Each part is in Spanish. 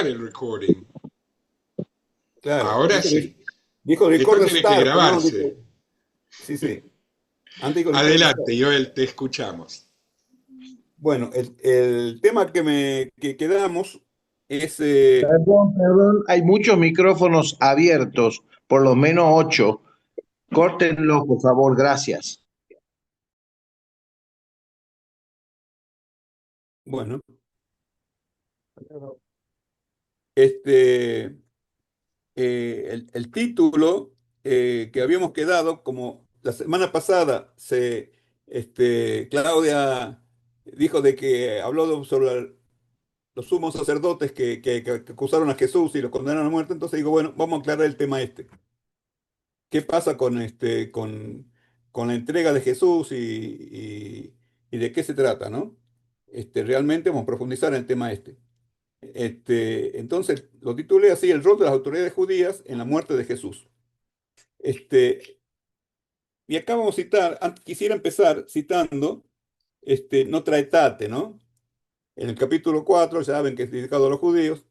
grabar el recording. Claro, Ahora sí. dijo Esto record tiene que start, ¿no? grabarse. Sí, sí. Antes dijo record Adelante, start. Joel, te escuchamos. Bueno, el tema que quedamos es, Perdón, hay muchos micrófonos abiertos, por lo menos 8. Córtenlo, por favor, gracias. bueno, este, el título que habíamos quedado, como la semana pasada Claudia dijo de que habló sobre los sumos sacerdotes que acusaron a Jesús y lo condenaron a muerte, entonces digo, bueno, vamos a aclarar el tema este. ¿Qué pasa con la entrega de Jesús y de qué se trata, ¿no? Realmente vamos a profundizar en el tema este. Entonces, lo titulé así, el rol de las autoridades judías en la muerte de Jesús. Este, y acá vamos a citar, quisiera empezar citando Nostra Aetate, ¿no? En el capítulo 4 ya saben que es dedicado a los judíos,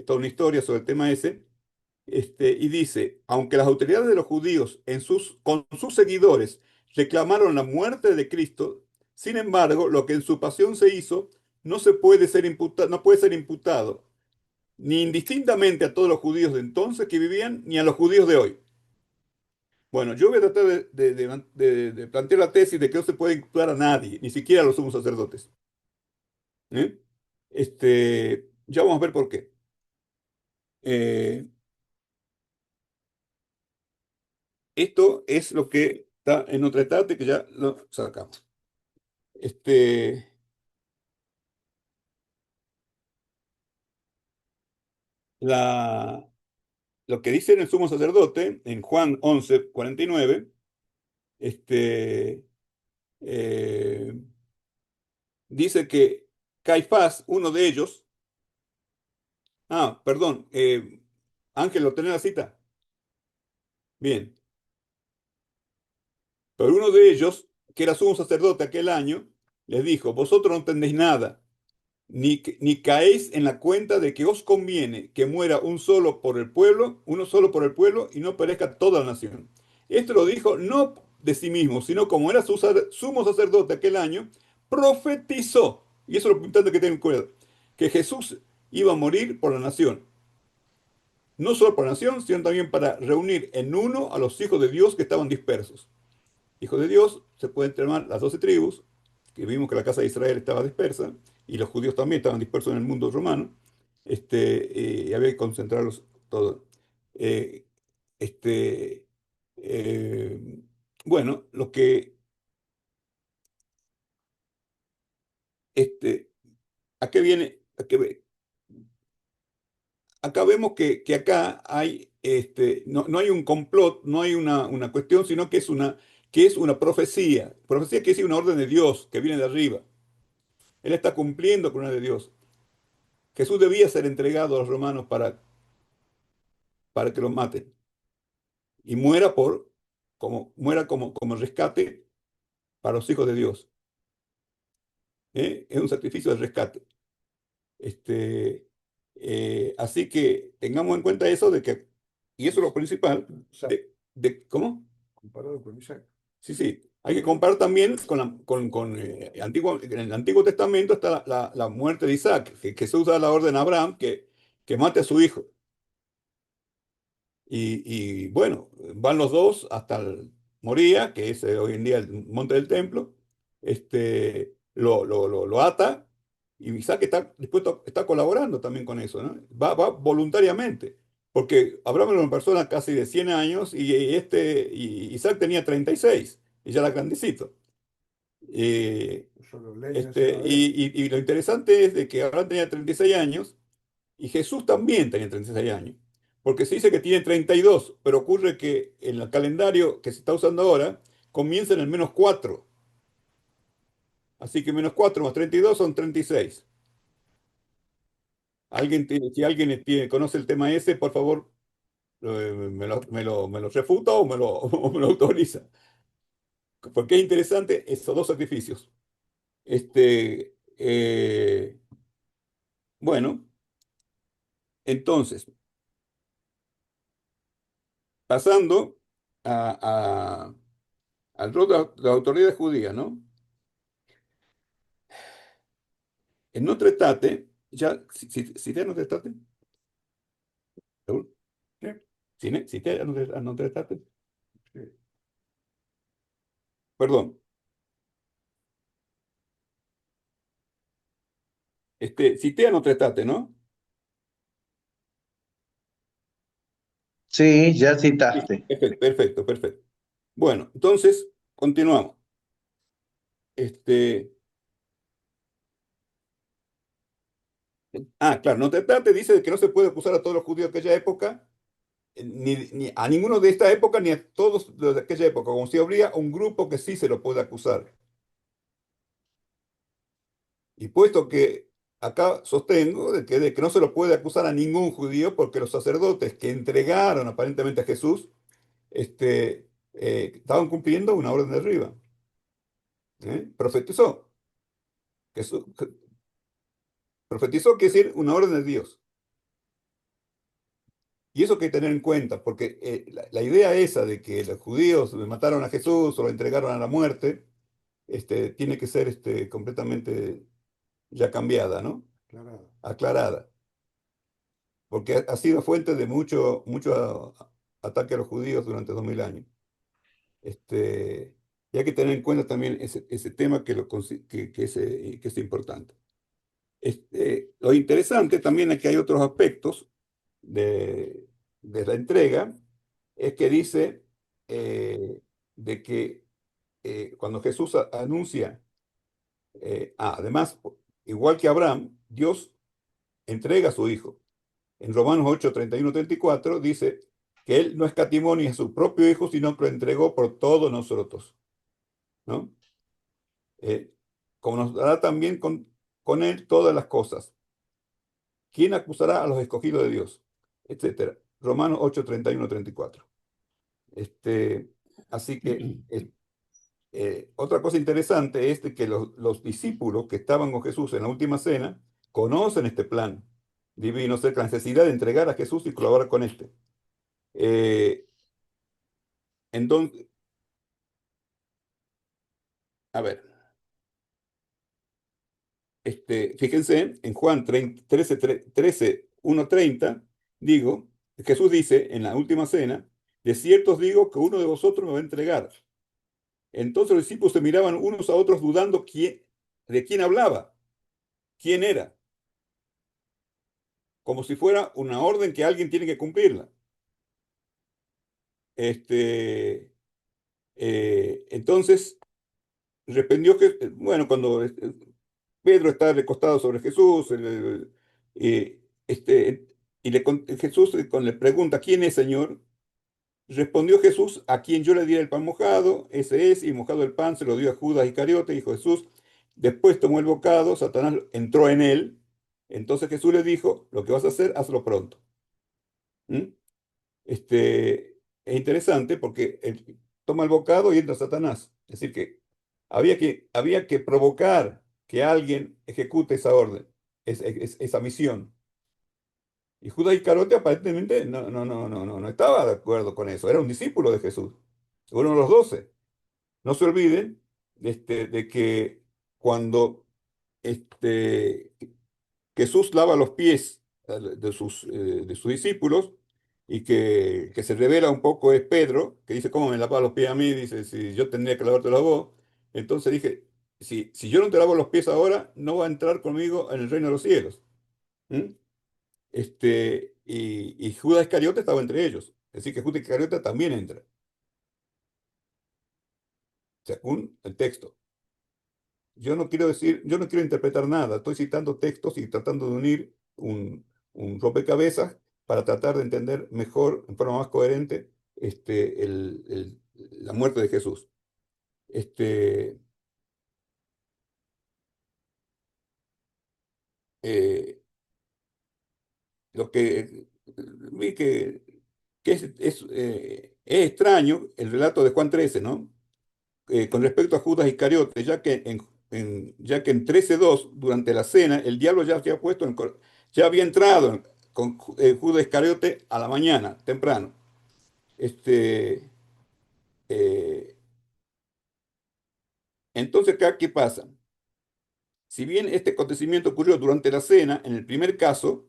toda una historia sobre el tema ese. Y dice, aunque las autoridades de los judíos con sus seguidores reclamaron la muerte de Cristo, sin embargo, lo que en su pasión se hizo no puede ser imputado ni indistintamente a todos los judíos de entonces que vivían, ni a los judíos de hoy. Bueno, yo voy a tratar de plantear la tesis de que no se puede imputar a nadie, ni siquiera a los sumos sacerdotes. ¿Eh? Ya vamos a ver por qué. Eh, Esto es lo que está en otra etapa que ya lo sacamos. Este, la, lo que dice el sumo sacerdote en Juan 11:49, este, eh, dice que Caifás, uno de ellos, perdón, Ángel, ¿lo tenés la cita? Bien, pero uno de ellos, que era sumo sacerdote aquel año, les dijo, vosotros no entendéis nada ni caéis en la cuenta de que os conviene que muera un solo por el pueblo, uno solo por el pueblo, y no perezca toda la nación. Esto lo dijo no de sí mismo, sino como era sumo sacerdote aquel año, profetizó, y eso es lo importante que tener en cuenta, que Jesús iba a morir por la nación. No solo por la nación, sino también para reunir en uno a los hijos de Dios que estaban dispersos. Hijos de Dios se pueden llamar las 12 tribus, que vimos que la casa de Israel estaba dispersa, y los judíos también estaban dispersos en el mundo romano, y había que concentrarlos todos. Eh, este, eh, bueno, lo que, este, ¿a qué viene? Acá vemos que acá hay, no hay un complot, no hay una cuestión, sino que es una profecía. Profecía quiere decir una orden de Dios que viene de arriba. Él está cumpliendo con una de Dios. Jesús debía ser entregado a los romanos para que lo maten y muera como rescate para los hijos de Dios. ¿Eh? Es un sacrificio de rescate. Así que tengamos en cuenta eso y eso es lo principal, ¿cómo? Comparado con Isaac. Sí, sí. Hay que comparar también en el Antiguo Testamento está la muerte de Isaac, que Jesús da la orden a Abraham que mate a su hijo. Bueno, van los dos hasta el Moría, que es hoy en día el monte del templo, lo ata y Isaac está dispuesto, está colaborando también con eso, ¿no? Va voluntariamente, porque Abraham era una persona casi de 100 años y Isaac tenía 36 y ya era grandecito. Y lo interesante es de que Abraham tenía 36 años y Jesús también tenía 36 años, porque se dice que tiene 32, pero ocurre que en el calendario que se está usando ahora comienza en el -4. Así que -4 más 32 son 36. Si alguien conoce el tema ese, por favor, me lo refuta o o me lo autoriza. Porque es interesante esos dos sacrificios. Este, bueno. Entonces, pasando al rol de la autoridad judía, ¿no? En Notre Dame, ya, si te Notre Dame, Raúl, ¿sí? Si te a Notre Dame, sí. Perdón, cité a Notre Dame, ¿no? Sí, ya Sí, citaste. perfecto, perfecto, perfecto. Bueno, entonces, continuamos. Este, claro, Notre Dame dice que no se puede acusar a todos los judíos de aquella época, ni a ninguno de esta época, ni a todos los de aquella época, como si habría un grupo que sí se lo puede acusar. Y puesto que acá sostengo de que no se lo puede acusar a ningún judío, porque los sacerdotes que entregaron aparentemente a Jesús estaban cumpliendo una orden de arriba. Profetizó. Jesús, profetizó quiere decir una orden de Dios. Y eso hay que tener en cuenta, porque la idea esa de que los judíos mataron a Jesús o lo entregaron a la muerte, tiene que ser completamente ya cambiada, ¿no? Aclarada. Porque ha sido fuente de mucho ataque a los judíos durante 2000 años. Y hay que tener en cuenta también ese tema que es importante. Lo interesante también es que hay otros aspectos de, de la entrega, es que dice de que cuando Jesús anuncia, además, igual que Abraham, Dios entrega a su hijo. En Romanos 8, 31, 34 dice que él no escatimó ni a su propio hijo, sino que lo entregó por todos nosotros, ¿no? Eh, Como nos dará también con él todas las cosas. ¿Quién acusará a los escogidos de Dios? Etcétera. Romanos 8, 31, 34. Este, Así que otra cosa interesante es de que los discípulos que estaban con Jesús en la última cena conocen este plan divino, o sea, la necesidad de entregar a Jesús y colaborar con este. Eh, entonces, a ver, fíjense en Juan 13, 13, 1, 30, digo, Jesús dice en la última cena, de cierto os digo que uno de vosotros me va a entregar. Entonces los discípulos se miraban unos a otros dudando de quién hablaba, quién era, como si fuera una orden que alguien tiene que cumplirla. Entonces respondió que, bueno, cuando Pedro está recostado sobre Jesús, eh, este, y Jesús le pregunta, ¿quién es, Señor? Respondió Jesús, a quien yo le diera el pan mojado, ese es, y mojado el pan se lo dio a Judas Iscariote, dijo Jesús. Después tomó el bocado, Satanás entró en él. Entonces Jesús le dijo, lo que vas a hacer, hazlo pronto. ¿Mm? Es interesante porque él toma el bocado y entra Satanás. Es decir, que había que provocar que alguien ejecute esa orden, esa misión. Y Judas Iscariote aparentemente no estaba de acuerdo con eso. Era un discípulo de Jesús, uno de los 12. No se olviden de que cuando este, Jesús lava los pies de sus discípulos y que se revela un poco es Pedro, que dice, ¿cómo me lavas los pies a mí? Dice, si yo tendría que lavarte a vos. Entonces dije, si yo no te lavo los pies ahora, no va a entrar conmigo en el reino de los cielos. ¿Mm? Y Judas Iscariote estaba entre ellos. Es decir, que Judas Iscariote también entra, según el texto. Yo no quiero decir, yo no quiero interpretar nada, estoy citando textos y tratando de unir un rompecabezas para tratar de entender mejor, en forma más coherente, la muerte de Jesús. Este, eh, lo que vi que es extraño el relato de Juan 13, ¿no? Con respecto a Judas Iscariote, ya que en 13:2, durante la cena, el diablo ya había entrado Judas Iscariote a la mañana, temprano. Este, eh, entonces, acá, ¿qué pasa? Si bien este acontecimiento ocurrió durante la cena, en el primer caso,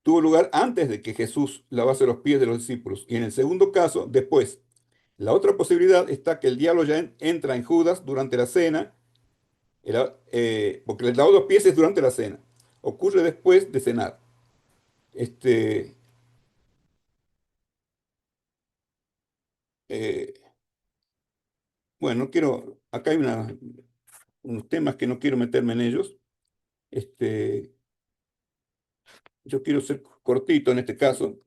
tuvo lugar antes de que Jesús lavase los pies de los discípulos. Y en el segundo caso, después. La otra posibilidad está que el diablo ya entra en Judas durante la cena, porque les lavó los pies es durante la cena. Ocurre después de cenar. Este, eh, bueno, no quiero, acá hay unos temas que no quiero meterme en ellos. Este, yo quiero ser cortito en este caso.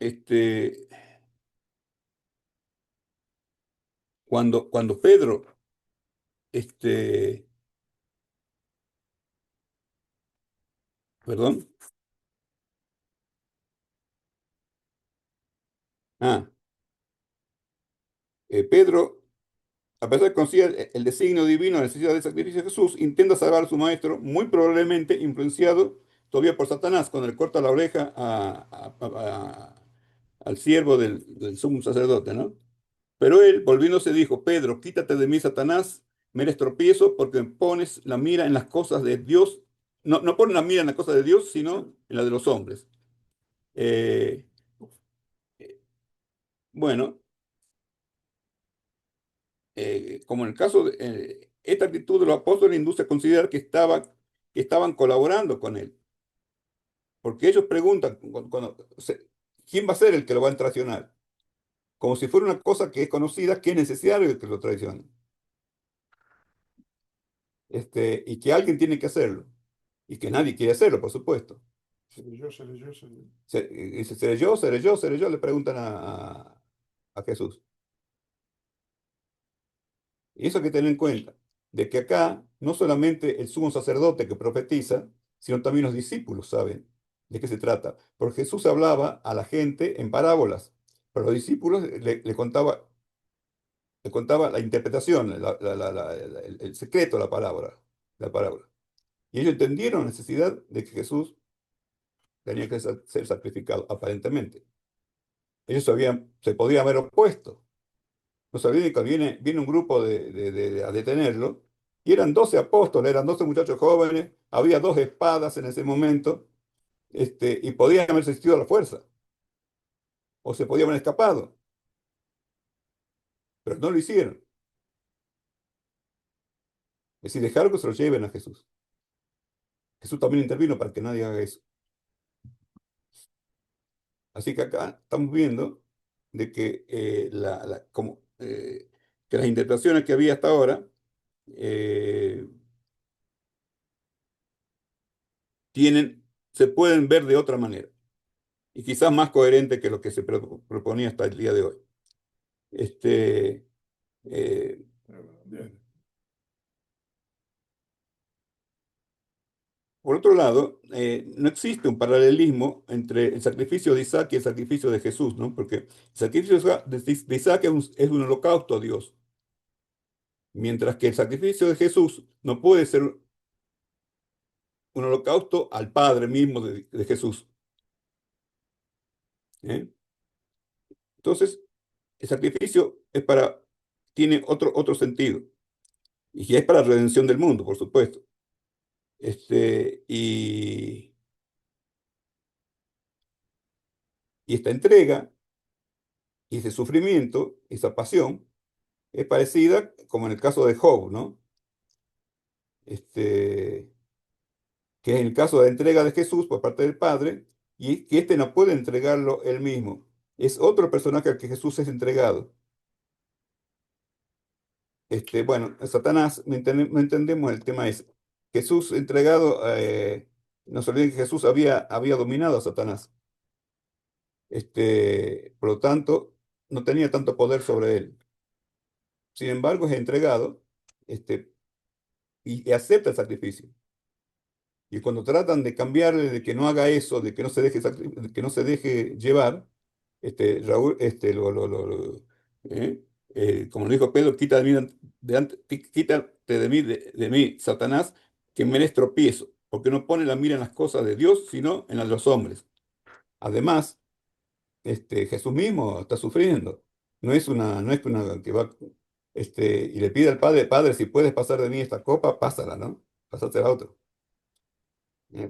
Este, cuando Pedro, este, perdón, ah, Pedro, a pesar de que conocía el designio divino, la necesidad del sacrificio de Jesús, intenta salvar a su maestro, muy probablemente influenciado todavía por Satanás, cuando le corta la oreja al siervo del sumo sacerdote, ¿no? Pero él, volviéndose, dijo: Pedro, quítate de mí, Satanás, me eres tropiezo porque pones la mira en las cosas de Dios. No, no pones la mira en las cosas de Dios, sino en la de los hombres. Eh, bueno, como en el caso de esta actitud de los apóstoles induce a considerar que estaban colaborando con él, porque ellos preguntan, ¿quién va a ser el que lo va a traicionar? Como si fuera una cosa que es conocida, que es necesario que lo traicione, y que alguien tiene que hacerlo, y que nadie quiere hacerlo, por supuesto. Seré yo, seré yo, seré yo. Dice: ¿seré yo, seré yo, seré yo? Le preguntan a Jesús. Y eso hay que tener en cuenta, de que acá no solamente el sumo sacerdote que profetiza, sino también los discípulos saben de qué se trata. Porque Jesús hablaba a la gente en parábolas, pero los discípulos le contaba la interpretación, el secreto de la parábola. Y ellos entendieron la necesidad de que Jesús tenía que ser sacrificado, aparentemente. Ellos se podían haber opuesto. No sabían que viene un grupo a detenerlo, y eran 12 apóstoles, eran 12 muchachos jóvenes, había dos espadas en ese momento, y podían haber resistido a la fuerza, o se podían haber escapado, pero no lo hicieron. Es decir, dejaron que se lo lleven a Jesús. Jesús también intervino para que nadie haga eso. Así que acá estamos viendo de que, que las interpretaciones que había hasta ahora eh, se pueden ver de otra manera, y quizás más coherente que lo que se proponía hasta el día de hoy. Este, eh, Bien. por otro lado, no existe un paralelismo entre el sacrificio de Isaac y el sacrificio de Jesús, ¿no? Porque el sacrificio de Isaac es un holocausto a Dios, mientras que el sacrificio de Jesús no puede ser un holocausto al Padre mismo de Jesús. ¿Eh? Entonces, el sacrificio tiene otro sentido, y es para la redención del mundo, por supuesto. Este, y, y esta entrega y ese sufrimiento, esa pasión, es parecida como en el caso de Job, ¿no? Este, que es en el caso de la entrega de Jesús por parte del Padre, y que éste no puede entregarlo él mismo. Es otro personaje al que Jesús es entregado. Bueno, Satanás, no entendemos el tema ese. Jesús entregado, no se olviden que Jesús había dominado a Satanás. Por lo tanto, no tenía tanto poder sobre él. Sin embargo, es entregado, y acepta el sacrificio. Y cuando tratan de cambiarle, de que no haga eso, de que no se deje, de que no se deje llevar, Raúl, como lo dijo Pedro: quítate de mí, Satanás, que me es tropiezo, porque no pone la mira en las cosas de Dios, sino en las de los hombres. Además, Jesús mismo está sufriendo. No es una que va, y le pide al Padre, Padre, si puedes pasar de mí esta copa, pásala, ¿no? Pásate a otro.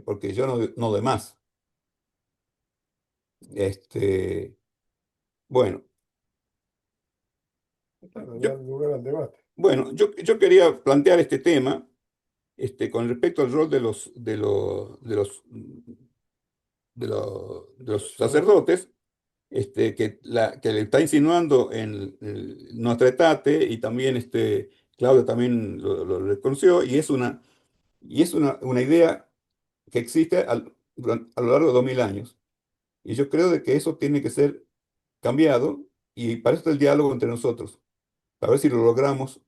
Porque yo no doy más. Este, bueno, Para yo, dar lugar al debate. bueno, yo quería plantear este tema, con respecto al rol de los sacerdotes, que le está insinuando en Nostra Aetate, y también Claudio también lo reconoció, y es una idea que existe a lo largo de 2000 años. Y yo creo de que eso tiene que ser cambiado, y para eso está el diálogo entre nosotros, para ver si lo logramos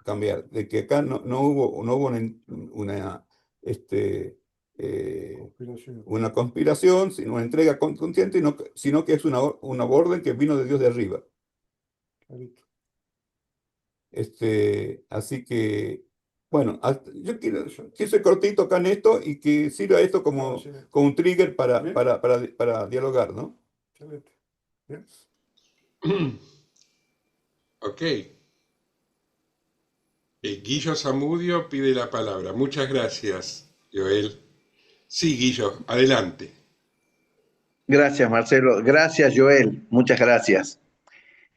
cambiar, de que acá no hubo una, este, eh, Conspiración. una conspiración, sino una entrega consciente, sino que es una orden que vino de Dios de arriba. Clarito. Así que, bueno, yo quiero ser cortito acá en esto, y que sirva esto No, como, sí, como un trigger para, Bien. para dialogar, ¿no? excelente. Bien. Ok. Guillo Zamudio pide la palabra. Muchas gracias, Joel. Sí, Guillo, adelante. Gracias, Marcelo. Gracias, Joel. Muchas gracias.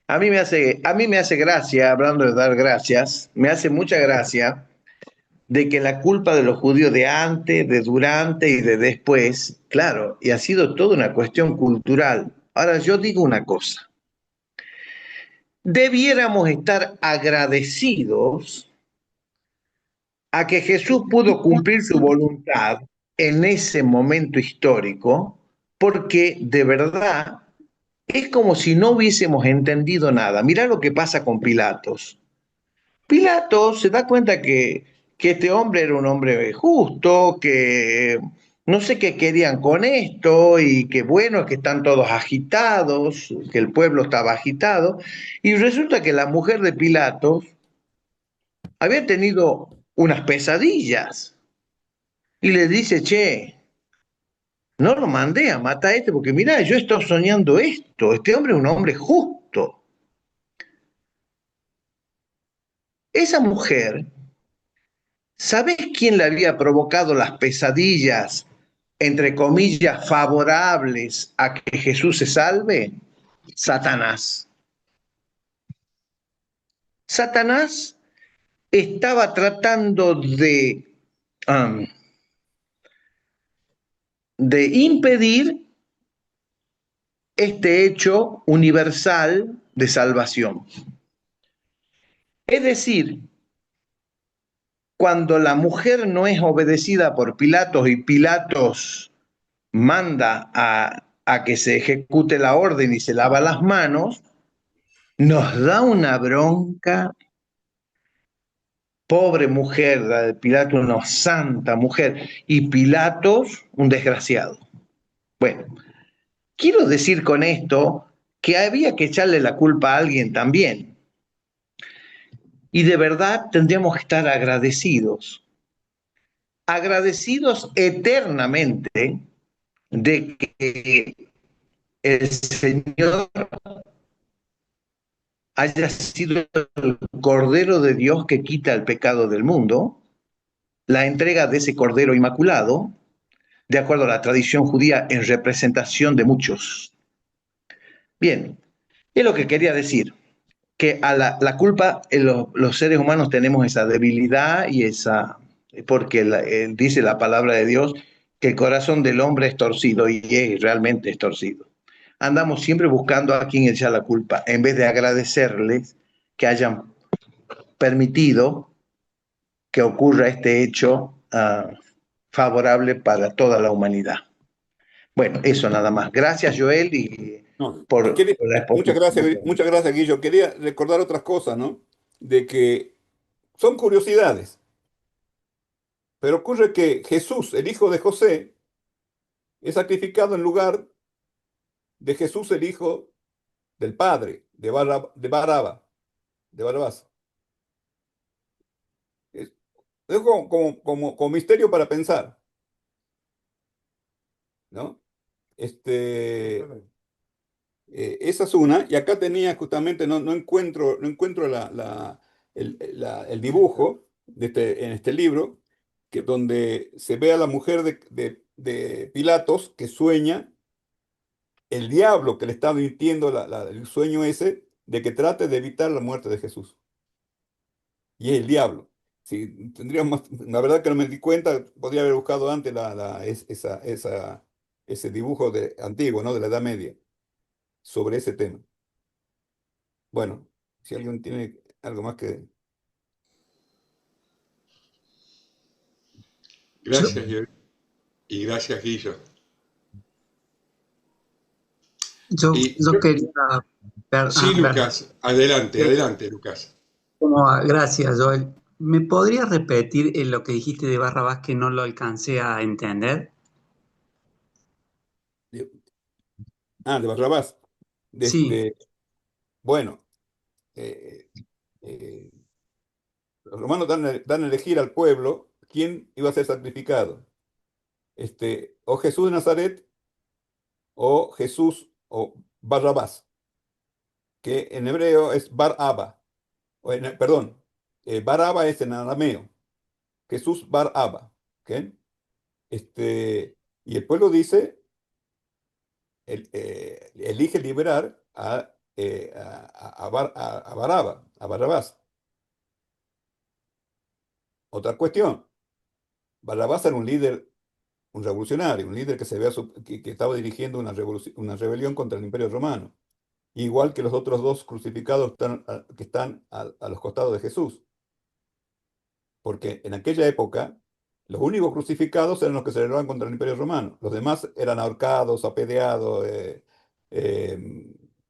A mí me hace gracia, hablando de dar gracias, me hace mucha gracia de que la culpa de los judíos de antes, de durante y de después, claro, y ha sido toda una cuestión cultural. Ahora yo digo una cosa, debiéramos estar agradecidos a que Jesús pudo cumplir su voluntad en ese momento histórico, porque de verdad es como si no hubiésemos entendido nada. Mirá lo que pasa con Pilatos. Pilatos se da cuenta que este hombre era un hombre justo, que no sé qué querían con esto, y que bueno, que están todos agitados, que el pueblo estaba agitado, y resulta que la mujer de Pilatos había tenido unas pesadillas, y le dice, che, no lo mandé a matar a este, porque mirá, yo estoy soñando esto, este hombre es un hombre justo. Esa mujer, ¿sabes quién le había provocado las pesadillas, entre comillas, favorables a que Jesús se salve? Satanás. Satanás estaba tratando um, de impedir este hecho universal de salvación. Es decir, cuando la mujer no es obedecida por Pilatos y Pilatos manda a que se ejecute la orden y se lava las manos, nos da una bronca. Pobre mujer, la de Pilatos, una santa mujer, y Pilatos, un desgraciado. Bueno, quiero decir con esto que había que echarle la culpa a alguien también. Y de verdad tendríamos que estar agradecidos eternamente de que el Señor haya sido el Cordero de Dios que quita el pecado del mundo, la entrega de ese Cordero Inmaculado, de acuerdo a la tradición judía, en representación de muchos. Bien, es lo que quería decir, que a la culpa, los seres humanos tenemos esa debilidad y porque dice la palabra de Dios que el corazón del hombre es torcido, y realmente es torcido. Andamos siempre buscando a quien echar la culpa, en vez de agradecerles que hayan permitido que ocurra este hecho favorable para toda la humanidad. Bueno, eso nada más. Gracias, Joel, y No, por la exposición. muchas gracias, Guillo. Quería recordar otras cosas, ¿no? De que son curiosidades, pero ocurre que Jesús, el hijo de José, es sacrificado en lugar de Jesús, el hijo del padre, de Barabás. es como misterio para pensar, ¿no? Este, Excelente. esa es una, y acá tenía justamente, no encuentro el dibujo en este libro, que donde se ve a la mujer de Pilatos que sueña el diablo que le está mintiendo el sueño ese de que trate de evitar la muerte de Jesús. Y es el diablo. Si tendríamos, la verdad que no me di cuenta, podría haber buscado antes ese dibujo antiguo, ¿no? De la Edad Media, sobre ese tema. Bueno, si alguien tiene algo más que... Yo, Gracias, Joel. Y gracias, Guillo. Y yo quería, sí, perdón, Lucas, adelante, eh, adelante, Lucas. gracias, Joel. ¿Me podrías repetir lo que dijiste de Barrabás que no lo alcancé a entender? de Barrabás. Sí, Bueno, eh, eh, los romanos dan a elegir al pueblo quién iba a ser sacrificado. O Jesús de Nazaret o Jesús o Barrabás, que en hebreo es Bar-Abba. Perdón, Bar-Abba es en arameo, Jesús Bar-Abba. ¿Ok? Y el pueblo dice, elige liberar a Baraba, a Barrabás. Otra cuestión, Barrabás era un líder, un revolucionario, un líder que, que estaba dirigiendo una rebelión contra el Imperio Romano, igual que los otros dos crucificados que están a los costados de Jesús, porque en aquella época los únicos crucificados eran los que se rebelaban contra el Imperio Romano, los demás eran ahorcados, apedreados, eh,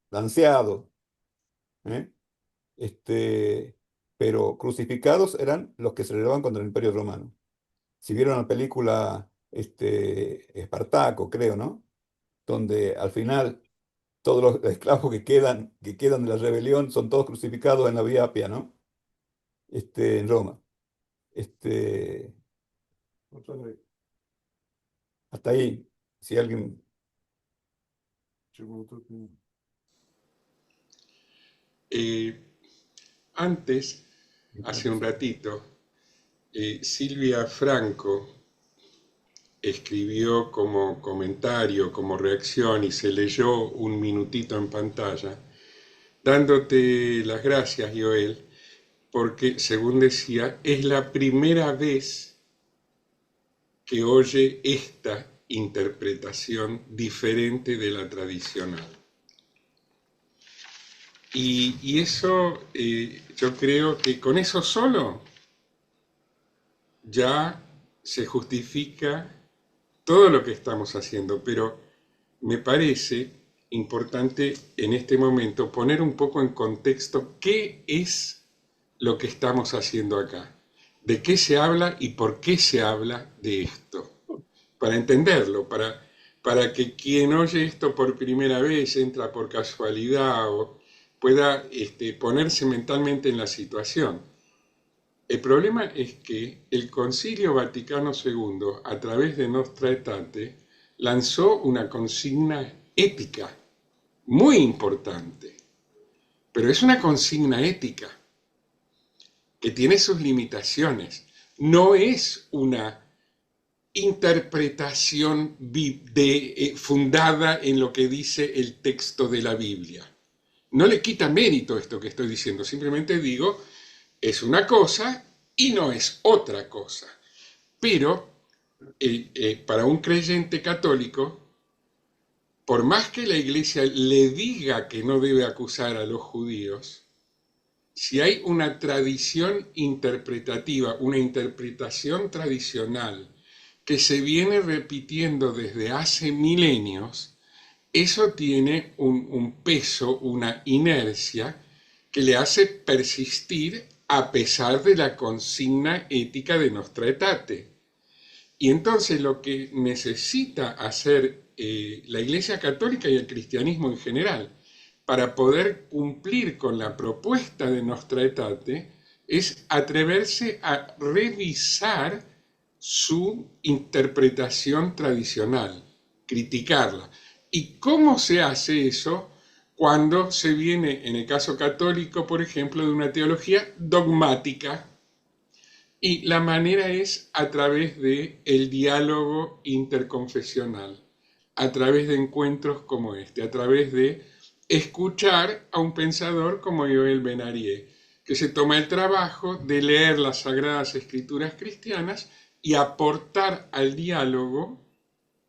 lanceados, ¿eh? Este, pero crucificados eran los que se rebelaban contra el Imperio Romano. Si vieron la película Espartaco, creo, ¿no? Donde al final todos los esclavos que quedan de la rebelión son todos crucificados en la Vía Apia, ¿no? En Roma. Este, Muchas gracias. hasta ahí, si alguien... Eh, Antes, hace un ratito, Silvia Franco escribió como comentario, como reacción y se leyó un minutito en pantalla, dándote las gracias, Joel, porque, según decía, es la primera vez que oye esta interpretación diferente de la tradicional. Y eso, yo creo que con eso solo ya se justifica todo lo que estamos haciendo, pero me parece importante en este momento poner un poco en contexto qué es lo que estamos haciendo acá, de qué se habla y por qué se habla de esto, para entenderlo, para que quien oye esto por primera vez, entra por casualidad o pueda ponerse mentalmente en la situación. El problema es que el Concilio Vaticano II, a través de Nostra Aetate, lanzó una consigna ética muy importante, pero es una consigna ética que tiene sus limitaciones. No es una interpretación fundada en lo que dice el texto de la Biblia. No le quita mérito esto que estoy diciendo, simplemente digo, es una cosa y no es otra cosa. Pero para un creyente católico, por más que la Iglesia le diga que no debe acusar a los judíos, si hay una tradición interpretativa, una interpretación tradicional que se viene repitiendo desde hace milenios, eso tiene un peso, una inercia que le hace persistir a pesar de la consigna ética de Nostra Aetate. Y entonces lo que necesita hacer la Iglesia Católica y el cristianismo en general para poder cumplir con la propuesta de Nostra Aetate es atreverse a revisar su interpretación tradicional, criticarla. ¿Y cómo se hace eso? Cuando se viene, en el caso católico, por ejemplo, de una teología dogmática, y la manera es a través de el diálogo interconfesional, a través de encuentros como este, a través de escuchar a un pensador como Joel Ben-Ari, que se toma el trabajo de leer las Sagradas Escrituras cristianas y aportar al diálogo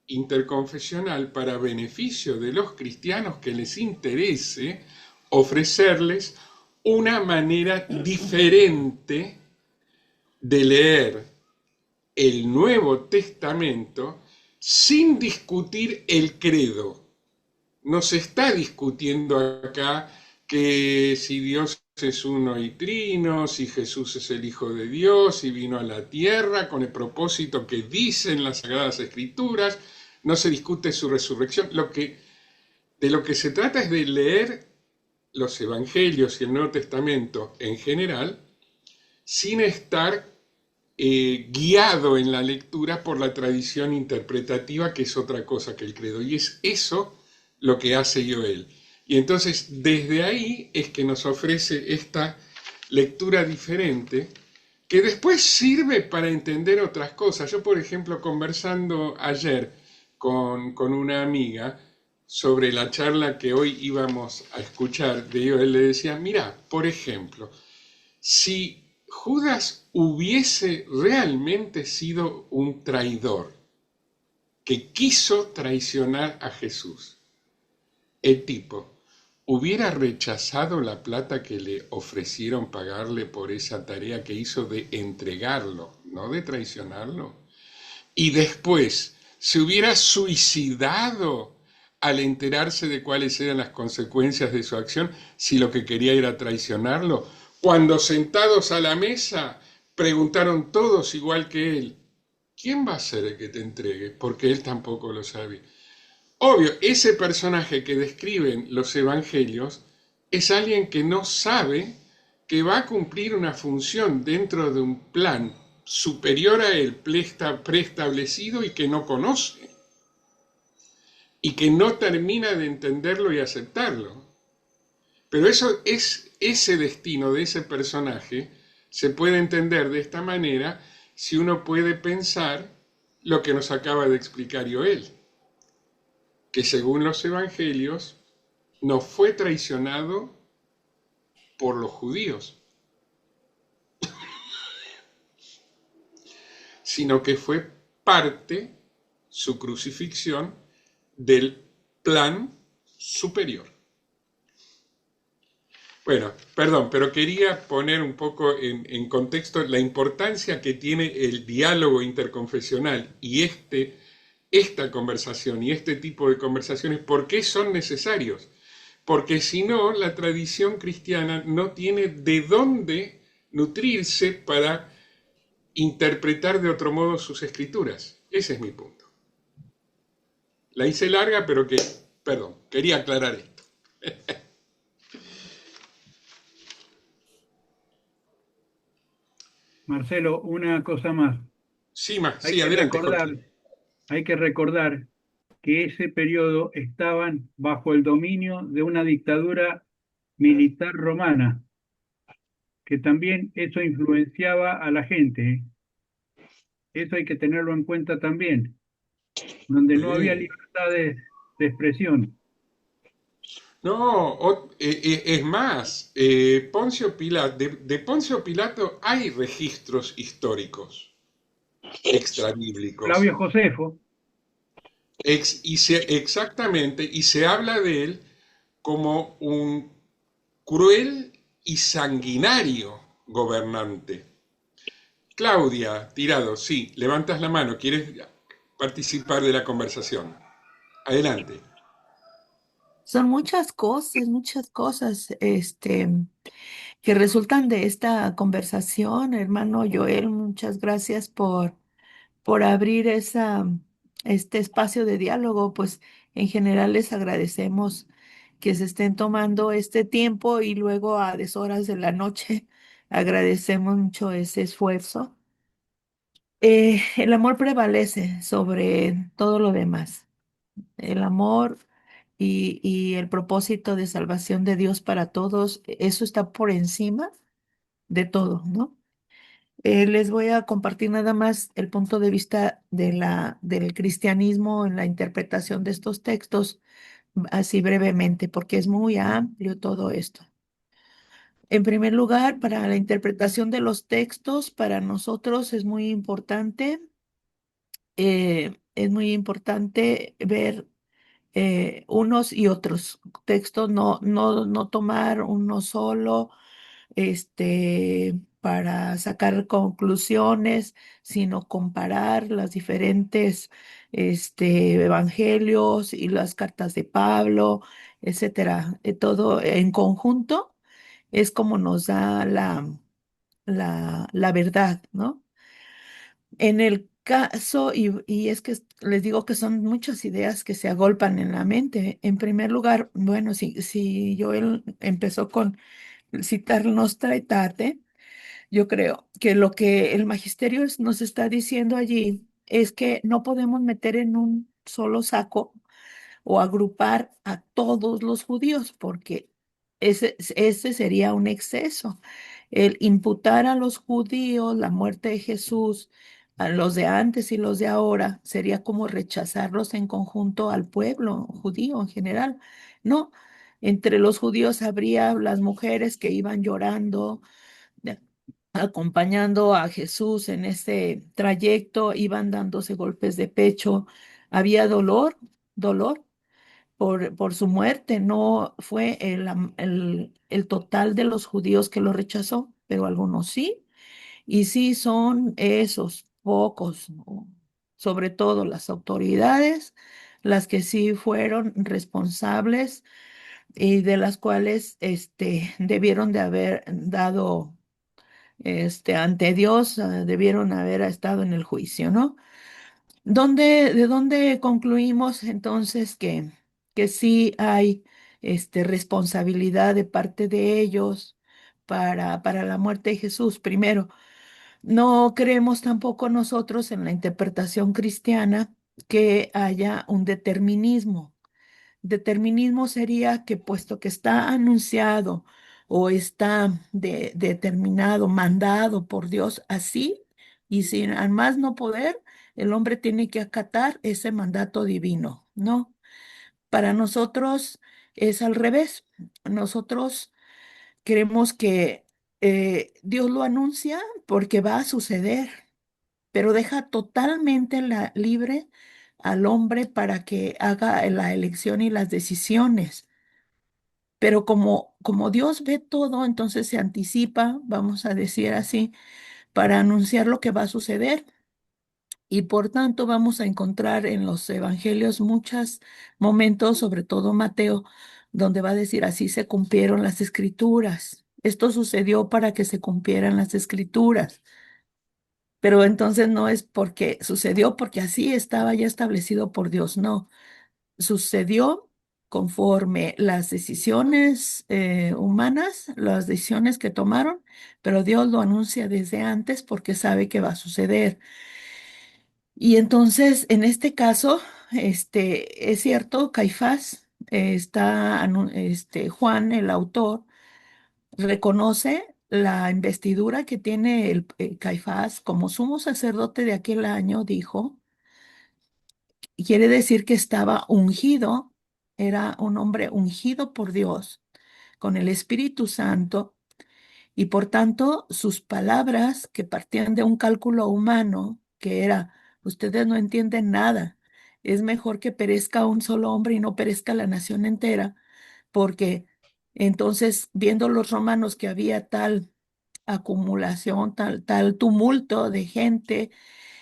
interconfesional para beneficio de los cristianos que les interese ofrecerles una manera diferente de leer el Nuevo Testamento sin discutir el credo. No se está discutiendo acá que si Dios es uno y trino, si Jesús es el Hijo de Dios, si vino a la tierra con el propósito que dicen las Sagradas Escrituras, no se discute su resurrección. De lo que se trata es de leer los Evangelios y el Nuevo Testamento en general, sin estar guiado en la lectura por la tradición interpretativa, que es otra cosa que el credo. Y es eso lo que hace Joel. Y entonces, desde ahí es que nos ofrece esta lectura diferente, que después sirve para entender otras cosas. Yo, por ejemplo, conversando ayer con una amiga sobre la charla que hoy íbamos a escuchar de Joel, le decía, mira, por ejemplo, si Judas hubiese realmente sido un traidor que quiso traicionar a Jesús, el tipo hubiera rechazado la plata que le ofrecieron pagarle por esa tarea que hizo de entregarlo, no de traicionarlo, y después se hubiera suicidado al enterarse de cuáles eran las consecuencias de su acción, si lo que quería era traicionarlo. Cuando sentados a la mesa preguntaron todos igual que él, ¿quién va a ser el que te entregue? Porque él tampoco lo sabe. Obvio, ese personaje que describen los evangelios es alguien que no sabe que va a cumplir una función dentro de un plan superior a él preestablecido y que no conoce y que no termina de entenderlo y aceptarlo. Pero ese destino de ese personaje se puede entender de esta manera si uno puede pensar lo que nos acaba de explicar Joel, que según los evangelios no fue traicionado por los judíos, sino que fue parte, su crucifixión, del plan superior. Bueno, perdón, pero quería poner un poco en contexto la importancia que tiene el diálogo interconfesional y esta conversación y este tipo de conversaciones. ¿Por qué son necesarios? Porque si no, la tradición cristiana no tiene de dónde nutrirse para interpretar de otro modo sus escrituras. Ese es mi punto. La hice larga, pero quería aclarar esto. Marcelo, una cosa más. Sí, Hay que adelante, recordar, Jorge. hay que recordar que ese periodo estaban bajo el dominio de una dictadura militar romana, que también eso influenciaba a la gente, ¿eh? Eso hay que tenerlo en cuenta también, donde no había Sí. libertad de expresión. No, es más, Poncio Pilato, de Poncio Pilato hay registros históricos extrabíblicos. Flavio Josefo, Exactamente, y se habla de él como un cruel y sanguinario gobernante. Claudia Tirado, sí, levantas la mano, ¿quieres participar de la conversación? Adelante. Son muchas cosas, que resultan de esta conversación, hermano Joel. Muchas gracias por abrir este espacio de diálogo. Pues en general les agradecemos que se estén tomando este tiempo y luego a deshoras de la noche agradecemos mucho ese esfuerzo. El amor prevalece sobre todo lo demás. El amor y el propósito de salvación de Dios para todos, eso está por encima de todo, ¿no? Les voy a compartir nada más el punto de vista del cristianismo en la interpretación de estos textos, así brevemente, porque es muy amplio todo esto. En primer lugar, para la interpretación de los textos, para nosotros es muy importante ver unos y otros textos, no tomar uno solo para sacar conclusiones, sino comparar las diferentes evangelios y las cartas de Pablo, etcétera. Todo en conjunto es como nos da la verdad, ¿no? En el caso, y es que les digo que son muchas ideas que se agolpan en la mente. En primer lugar, bueno, si Joel empezó con citar Nostra Aetate, yo creo que lo que el magisterio nos está diciendo allí es que no podemos meter en un solo saco o agrupar a todos los judíos, porque ese sería un exceso. El imputar a los judíos la muerte de Jesús, a los de antes y los de ahora, sería como rechazarlos en conjunto al pueblo judío en general. No, entre los judíos habría las mujeres que iban llorando, de- acompañando a Jesús en ese trayecto, iban dándose golpes de pecho, había dolor por su muerte. No fue el total de los judíos que lo rechazó, pero algunos sí. Y sí son esos pocos, ¿no? Sobre todo las autoridades, las que sí fueron responsables y de las cuales debieron de haber dado ante Dios, debieron haber estado en el juicio, ¿no? ¿De dónde concluimos entonces que sí hay responsabilidad de parte de ellos para la muerte de Jesús? Primero, no creemos tampoco nosotros en la interpretación cristiana que haya un determinismo. Determinismo sería que puesto que está anunciado o está determinado, mandado por Dios así, y sin al más no poder, el hombre tiene que acatar ese mandato divino, ¿no? Para nosotros es al revés. Nosotros creemos que Dios lo anuncia porque va a suceder, pero deja totalmente libre al hombre para que haga la elección y las decisiones. Pero como Dios ve todo, entonces se anticipa, vamos a decir así, para anunciar lo que va a suceder. Y por tanto vamos a encontrar en los evangelios muchos momentos, sobre todo Mateo, donde va a decir, así se cumplieron las escrituras. Esto sucedió para que se cumplieran las escrituras. Pero entonces no es porque sucedió, porque así estaba ya establecido por Dios, no. Sucedió conforme las decisiones humanas, las decisiones que tomaron, pero Dios lo anuncia desde antes porque sabe que va a suceder. Y entonces, en este caso, es cierto, Caifás Juan, el autor, reconoce la investidura que tiene Caifás como sumo sacerdote de aquel año, dijo, y quiere decir que estaba ungido, era un hombre ungido por Dios con el Espíritu Santo, y por tanto sus palabras que partían de un cálculo humano, que era, ustedes no entienden nada, es mejor que perezca un solo hombre y no perezca la nación entera, porque entonces, viendo los romanos que había tal acumulación, tal tumulto de gente,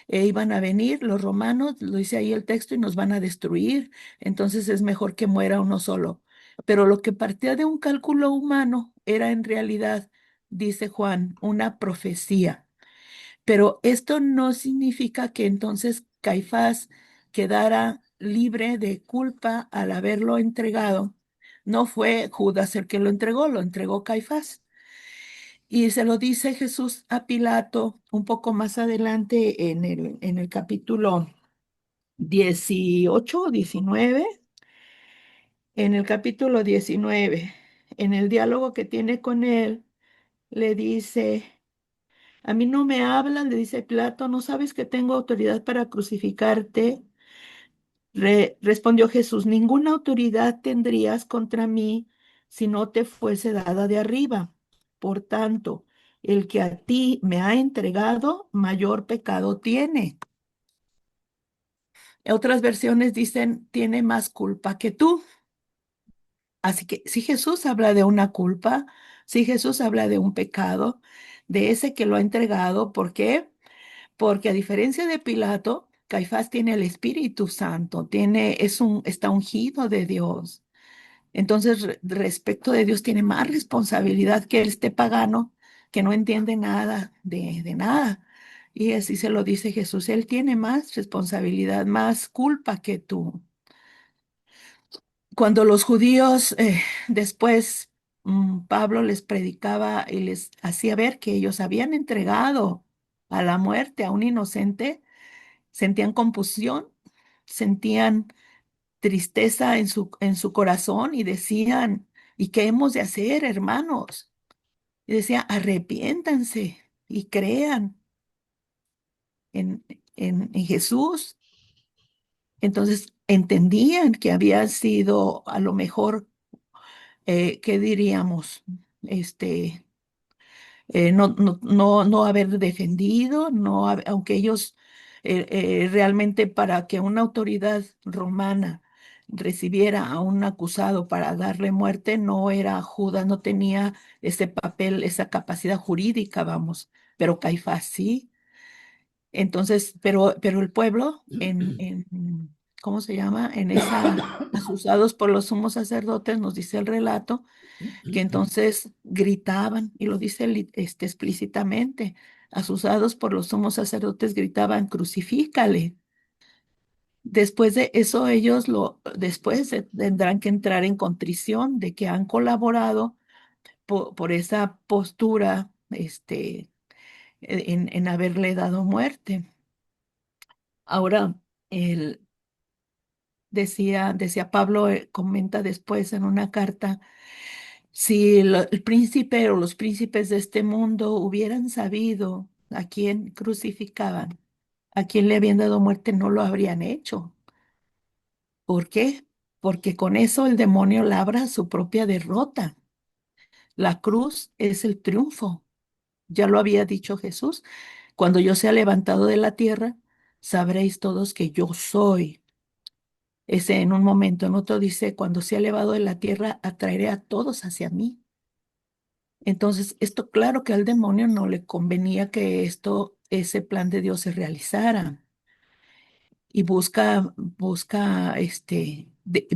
iban a venir los romanos, lo dice ahí el texto, y nos van a destruir, entonces es mejor que muera uno solo. Pero lo que partía de un cálculo humano era en realidad, dice Juan, una profecía. Pero esto no significa que entonces Caifás quedara libre de culpa al haberlo entregado. No fue Judas el que lo entregó Caifás. Y se lo dice Jesús a Pilato un poco más adelante en el capítulo 18 o 19. En el capítulo 19, en el diálogo que tiene con él, le dice, a mí no me hablan, le dice Pilato, ¿no sabes que tengo autoridad para crucificarte? Respondió Jesús, ninguna autoridad tendrías contra mí si no te fuese dada de arriba. Por tanto, el que a ti me ha entregado, mayor pecado tiene. Otras versiones dicen, tiene más culpa que tú. Así que si Jesús habla de una culpa, si Jesús habla de un pecado, de ese que lo ha entregado, ¿por qué? Porque a diferencia de Pilato, Caifás tiene el Espíritu Santo, está ungido de Dios. Entonces, respecto de Dios, tiene más responsabilidad que este pagano que no entiende nada de nada. Y así se lo dice Jesús, él tiene más responsabilidad, más culpa que tú. Cuando los judíos después Pablo les predicaba y les hacía ver que ellos habían entregado a la muerte a un inocente, sentían confusión, sentían tristeza en su corazón y decían, ¿y qué hemos de hacer, hermanos? Y decía, arrepiéntanse y crean en, en Jesús. Entonces entendían que había sido a lo mejor, ¿qué diríamos? Este, no haber defendido, aunque ellos realmente para que una autoridad romana recibiera a un acusado para darle muerte, no era Judas, no tenía ese papel, esa capacidad jurídica, vamos, pero Caifás sí. Entonces, pero el pueblo ¿cómo se llama? Asusados por los sumos sacerdotes, nos dice el relato que entonces gritaban, y lo dice explícitamente, asusados por los sumos sacerdotes gritaban, crucifícale. Después de eso, después tendrán que entrar en contrición de que han colaborado por esa postura, en haberle dado muerte. Ahora, el, decía Pablo, comenta después en una carta, si el príncipe o los príncipes de este mundo hubieran sabido a quién crucificaban, a quién le habían dado muerte, no lo habrían hecho. ¿Por qué? Porque con eso el demonio labra su propia derrota. La cruz es el triunfo. Ya lo había dicho Jesús. Cuando yo sea levantado de la tierra, sabréis todos que yo soy. Ese en un momento, en otro dice, cuando sea elevado de la tierra, atraeré a todos hacia mí. Entonces, esto claro que al demonio no le convenía que ese plan de Dios se realizara y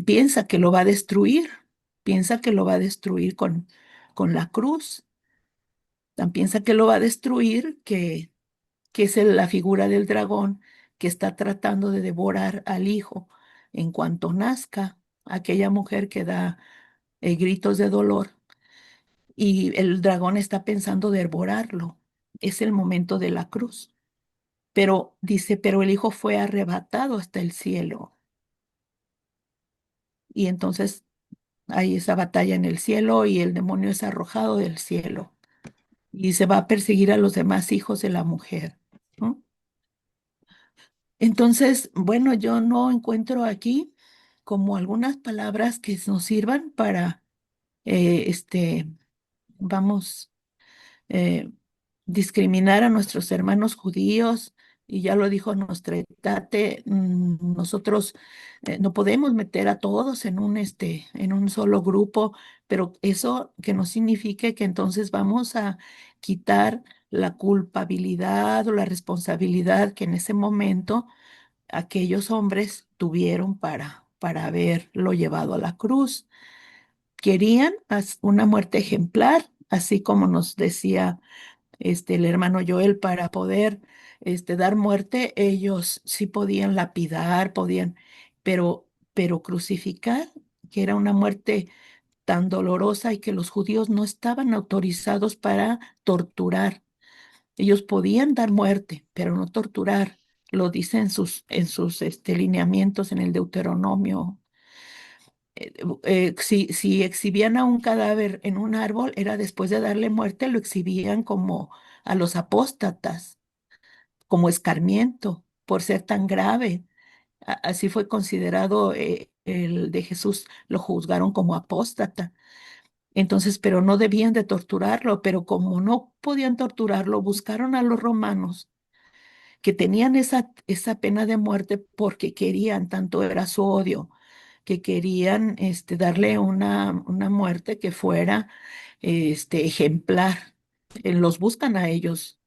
piensa que lo va a destruir, piensa que lo va a destruir con la cruz, piensa que lo va a destruir, que es la figura del dragón que está tratando de devorar al hijo en cuanto nazca, aquella mujer que da gritos de dolor y el dragón está pensando devorarlo. Es el momento de la cruz. Pero dice, pero el hijo fue arrebatado hasta el cielo. Y entonces hay esa batalla en el cielo y el demonio es arrojado del cielo y se va a perseguir a los demás hijos de la mujer, ¿no? Entonces, bueno, yo no encuentro aquí como algunas palabras que nos sirvan para, este, vamos, eh, discriminar a nuestros hermanos judíos, y ya lo dijo nuestra Tate, nosotros no podemos meter a todos en un solo grupo, pero eso que no signifique que entonces vamos a quitar la culpabilidad o la responsabilidad que en ese momento aquellos hombres tuvieron para haberlo llevado a la cruz. Querían una muerte ejemplar, así como nos decía el hermano Joel, para poder dar muerte, ellos sí podían lapidar, pero crucificar, que era una muerte tan dolorosa y que los judíos no estaban autorizados para torturar. Ellos podían dar muerte, pero no torturar. Lo dice en sus lineamientos en el Deuteronomio. Si exhibían a un cadáver en un árbol, era después de darle muerte, lo exhibían como a los apóstatas, como escarmiento por ser tan grave. Así fue considerado el de Jesús, lo juzgaron como apóstata. Entonces, pero no debían de torturarlo, pero como no podían torturarlo, buscaron a los romanos que tenían esa pena de muerte porque querían, tanto era su odio, que querían darle una muerte que fuera ejemplar. Los buscan a ellos.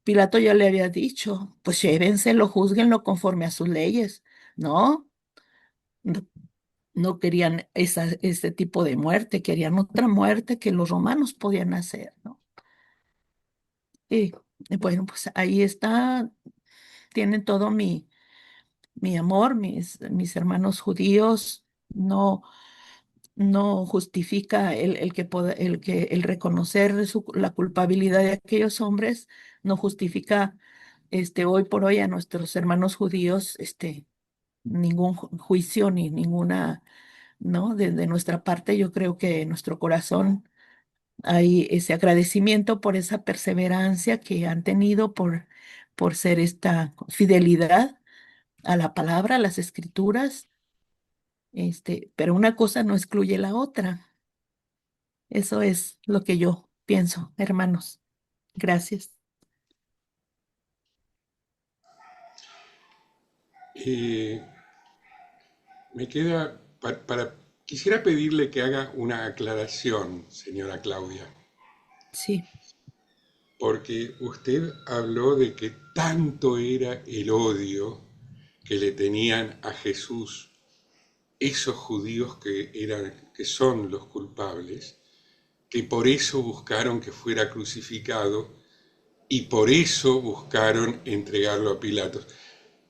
Pilato ya le había dicho, pues llévenselo, júzguenlo conforme a sus leyes. No, no, no querían ese tipo de muerte, querían otra muerte que los romanos podían hacer, ¿no? Y bueno, pues ahí está, tienen todo mi amor, mis hermanos judíos. No, no justifica el reconocer la culpabilidad de aquellos hombres, no justifica hoy por hoy a nuestros hermanos judíos ningún juicio ni ninguna, ¿no? De nuestra parte, yo creo que en nuestro corazón hay ese agradecimiento por esa perseverancia que han tenido por ser esta fidelidad a la palabra, a las escrituras, pero una cosa no excluye la otra. Eso es lo que yo pienso, hermanos. Gracias. Eh, Me queda quisiera pedirle que haga una aclaración, señora Claudia, Sí, porque usted habló de que tanto era el odio que le tenían a Jesús esos judíos que son los culpables, que por eso buscaron que fuera crucificado y por eso buscaron entregarlo a Pilatos.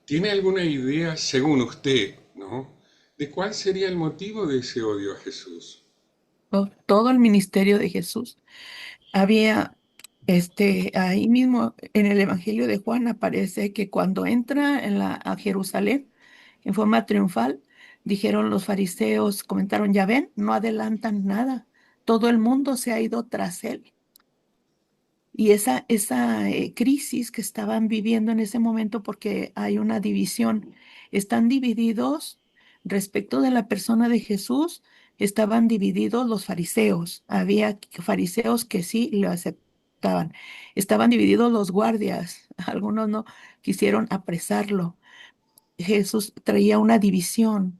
¿Tiene alguna idea, según usted, ¿no?, de cuál sería el motivo de ese odio a Jesús? todo el ministerio de Jesús. Había, ahí mismo en el Evangelio de Juan aparece que cuando entra a Jerusalén en forma triunfal, dijeron los fariseos, comentaron, ya ven, no adelantan nada. Todo el mundo se ha ido tras él. Y esa crisis que estaban viviendo en ese momento, porque hay una división, están divididos respecto de la persona de Jesús, estaban divididos los fariseos. Había fariseos que sí lo aceptaban. Estaban divididos los guardias. Algunos no quisieron apresarlo. Jesús traía una división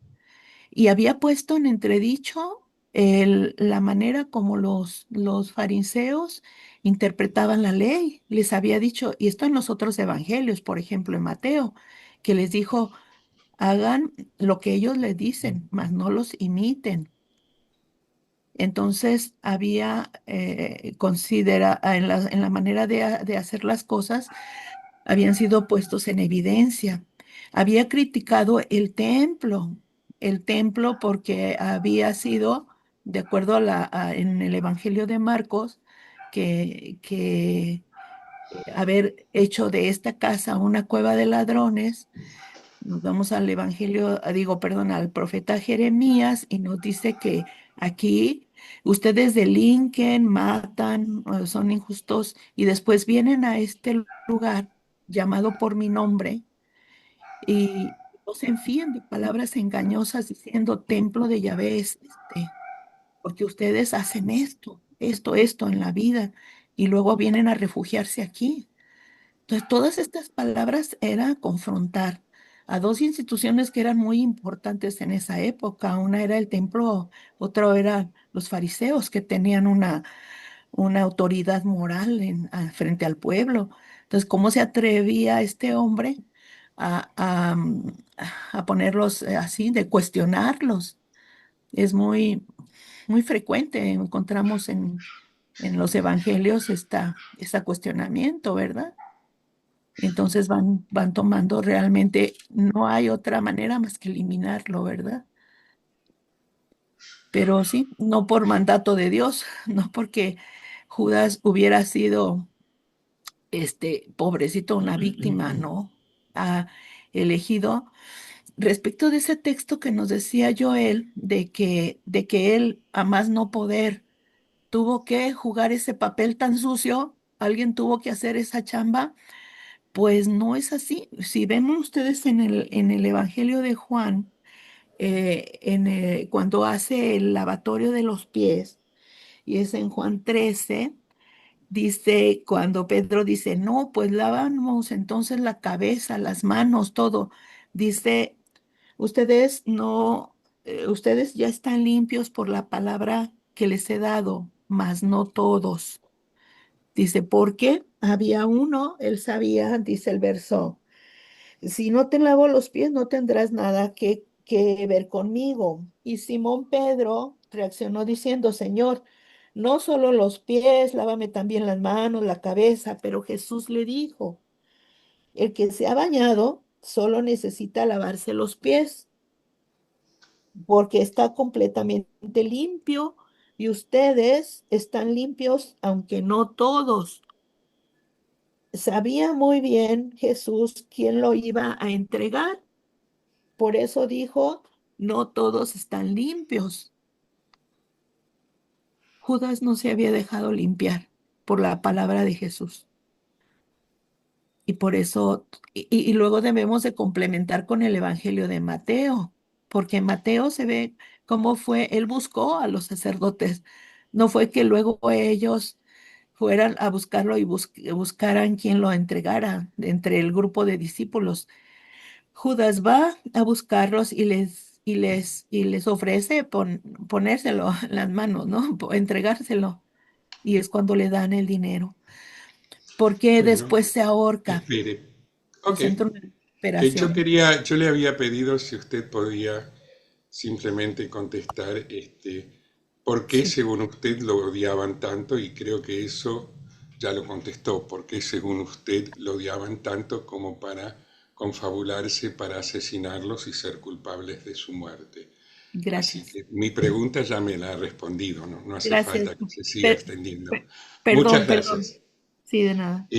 y había puesto en entredicho la manera como los fariseos interpretaban la ley. Les había dicho, y esto en los otros evangelios, por ejemplo, en Mateo, que les dijo, hagan lo que ellos les dicen, mas no los imiten. Entonces había, en la manera de hacer las cosas, habían sido puestos en evidencia. Había criticado el templo porque había sido, de acuerdo en el Evangelio de Marcos, que haber hecho de esta casa una cueva de ladrones. Nos vamos al Evangelio, perdón, al profeta Jeremías y nos dice que aquí ustedes delinquen, matan, son injustos y después vienen a este lugar llamado por mi nombre y los enfían de palabras engañosas diciendo templo de Yahvé es porque ustedes hacen esto en la vida y luego vienen a refugiarse aquí. Entonces, todas estas palabras era confrontar a dos instituciones que eran muy importantes en esa época. Una era el templo, otro eran los fariseos que tenían una autoridad moral frente al pueblo. Entonces, ¿cómo se atrevía este hombre a ponerlos así, de cuestionarlos? Es muy frecuente, encontramos en los evangelios este cuestionamiento, ¿verdad? Entonces van tomando realmente, no hay otra manera más que eliminarlo, ¿verdad? pero sí, no por mandato de Dios, no porque Judas hubiera sido, pobrecito, una víctima, ¿no? Ha elegido. Respecto de ese texto que nos decía Joel, de que él, a más no poder, tuvo que jugar ese papel tan sucio, alguien tuvo que hacer esa chamba, pues no es así. Si ven ustedes en el Evangelio de Juan, cuando hace el lavatorio de los pies, y es en Juan 13, dice, cuando Pedro dice, no, pues lavamos entonces la cabeza, las manos, todo, dice, ustedes no, ustedes ya están limpios por la palabra que les he dado, mas no todos. Dice, porque había uno, él sabía, dice el verso, si no te lavo los pies, no tendrás nada que ver conmigo. Y Simón Pedro reaccionó diciendo, Señor, no solo los pies, lávame también las manos, la cabeza. Pero Jesús le dijo, el que se ha bañado solo necesita lavarse los pies, porque está completamente limpio y ustedes están limpios, aunque no todos. Sabía muy bien Jesús quién lo iba a entregar. Por eso dijo, no todos están limpios. Judas no se había dejado limpiar por la palabra de Jesús. Y por eso, y luego debemos de complementar con el Evangelio de Mateo, porque en Mateo se ve cómo fue, él buscó a los sacerdotes. No fue que luego ellos fueran a buscarlo y buscaran quien lo entregara entre el grupo de discípulos. Judas va a buscarlos y les ofrece ponérselo en las manos, ¿no? Entregárselo. Y es cuando le dan el dinero. Porque Bueno, después se ahorca espere. el Ok. centro de Que yo operación. quería, yo le había pedido si usted podía simplemente contestar por qué Sí, según usted lo odiaban tanto, y creo que eso ya lo contestó, por qué según usted lo odiaban tanto como para confabularse para asesinarlos y ser culpables de su muerte. Así gracias. que mi pregunta ya me la ha respondido, no, no hace Gracias. falta que se siga Per- extendiendo. per- Muchas perdón, perdón. gracias. Sí, de nada.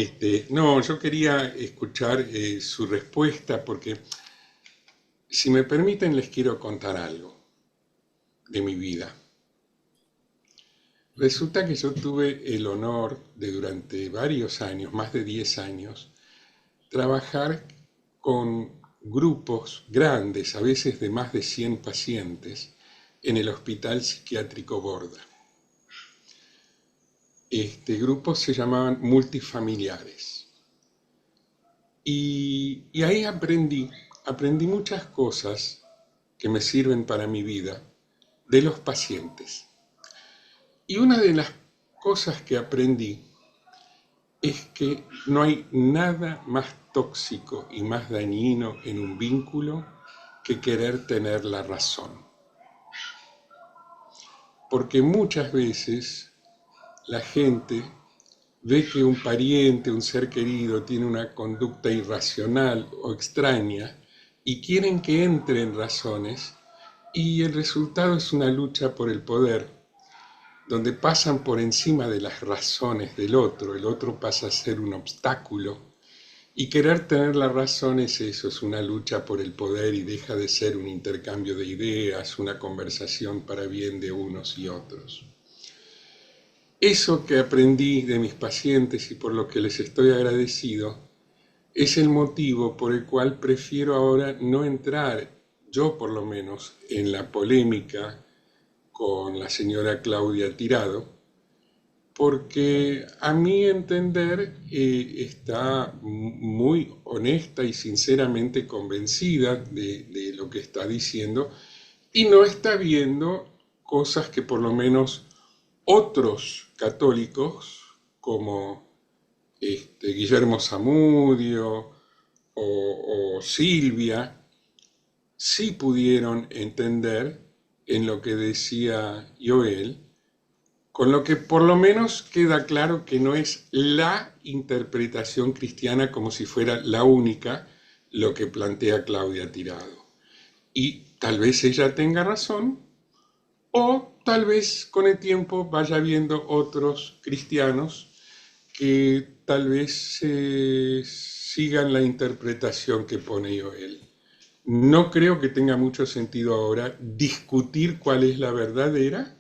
No, yo quería escuchar su respuesta porque, si me permiten, les quiero contar algo de mi vida. Resulta que yo tuve el honor de durante varios años, más de 10 años, trabajar con grupos grandes, a veces de más de 100 pacientes, en el Hospital Psiquiátrico Borda. Grupos se llamaban multifamiliares. Y ahí aprendí muchas cosas que me sirven para mi vida de los pacientes. Y una de las cosas que aprendí es que no hay nada más tóxico y más dañino en un vínculo que querer tener la razón. Porque muchas veces la gente ve que un pariente, un ser querido, tiene una conducta irracional o extraña y quieren que entre en razones, y el resultado es una lucha por el poder, donde pasan por encima de las razones del otro, el otro pasa a ser un obstáculo, y querer tener la razón es eso, es una lucha por el poder y deja de ser un intercambio de ideas, una conversación para bien de unos y otros. Eso que aprendí de mis pacientes y por lo que les estoy agradecido es el motivo por el cual prefiero ahora no entrar, yo por lo menos, en la polémica con la señora Claudia Tirado, porque a mi entender está muy honesta y sinceramente convencida de lo que está diciendo y no está viendo cosas que por lo menos otros católicos como Guillermo Zamudio o Silvia sí pudieron entender en lo que decía Joel, con lo que por lo menos queda claro que no es la interpretación cristiana como si fuera la única lo que plantea Claudia Tirado. Y tal vez ella tenga razón, O tal vez con el tiempo vaya viendo otros cristianos que tal vez sigan la interpretación que pone Joel. No creo que tenga mucho sentido ahora discutir cuál es la verdadera.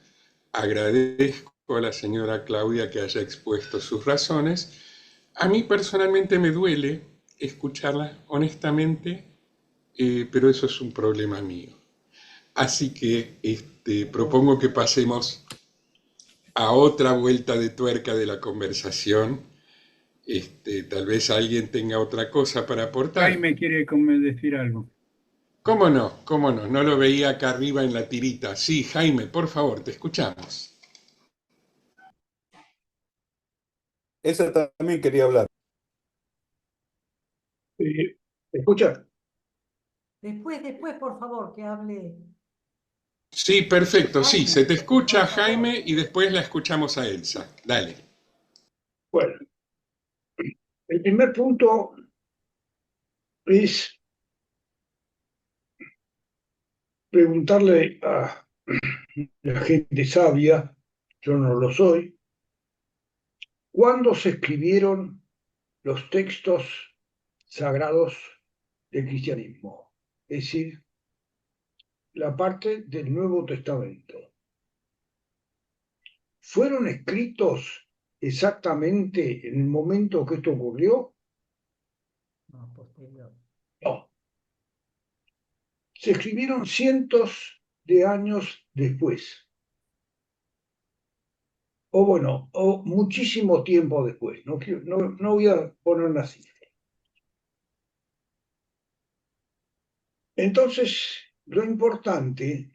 Agradezco a la señora Claudia que haya expuesto sus razones. A mí personalmente me duele escucharla honestamente, pero eso es un problema mío. Así que propongo que pasemos a otra vuelta de tuerca de la conversación. Tal vez alguien tenga otra cosa para aportar. Jaime quiere decir algo. ¿Cómo no? ¿Cómo no? No lo veía acá arriba en la tirita. Sí, Jaime, por favor, te escuchamos. Esa también quería hablar. ¿Me escucha? Después, por favor, que hable. Sí, perfecto, sí, Jaime, se te escucha, por favor. Jaime, y después la escuchamos a Elsa. Dale. Bueno, el primer punto es preguntarle a la gente sabia, yo no lo soy, ¿cuándo se escribieron los textos sagrados del cristianismo? Es decir, la parte del Nuevo Testamento. ¿Fueron escritos exactamente en el momento que esto ocurrió? No, posterior. No. Se escribieron cientos de años después. O bueno, o muchísimo tiempo después. No voy a poner una cifra. Entonces, lo importante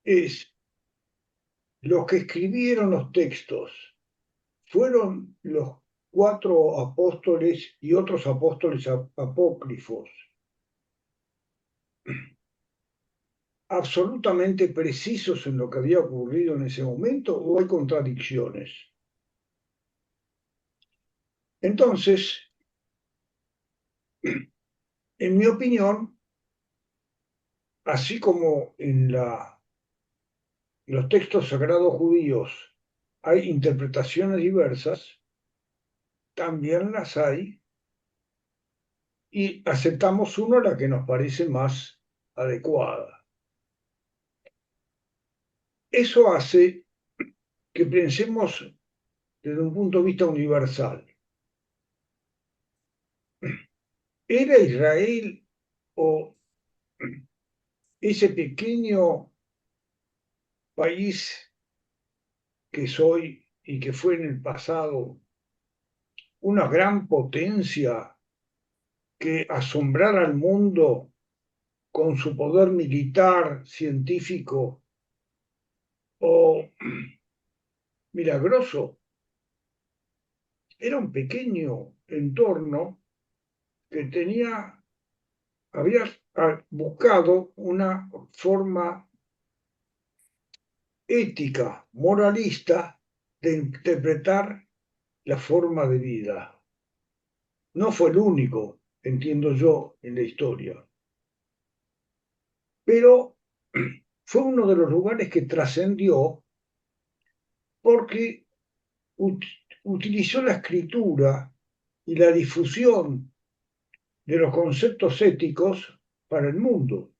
es, los que escribieron los textos fueron los 4 apóstoles y otros apóstoles apócrifos, absolutamente precisos en lo que había ocurrido en ese momento, o hay contradicciones. Entonces, en mi opinión, así como en los textos sagrados judíos hay interpretaciones diversas, también las hay, y aceptamos una, la que nos parece más adecuada. Eso hace que pensemos desde un punto de vista universal. ¿Era Israel o ese pequeño país que soy y que fue en el pasado una gran potencia que asombrara al mundo con su poder militar, científico o milagroso? Era un pequeño entorno que había buscado una forma ética, moralista, de interpretar la forma de vida. No fue el único, entiendo yo, en la historia, pero fue uno de los lugares que trascendió porque utilizó la escritura y la difusión de los conceptos éticos para el mundo.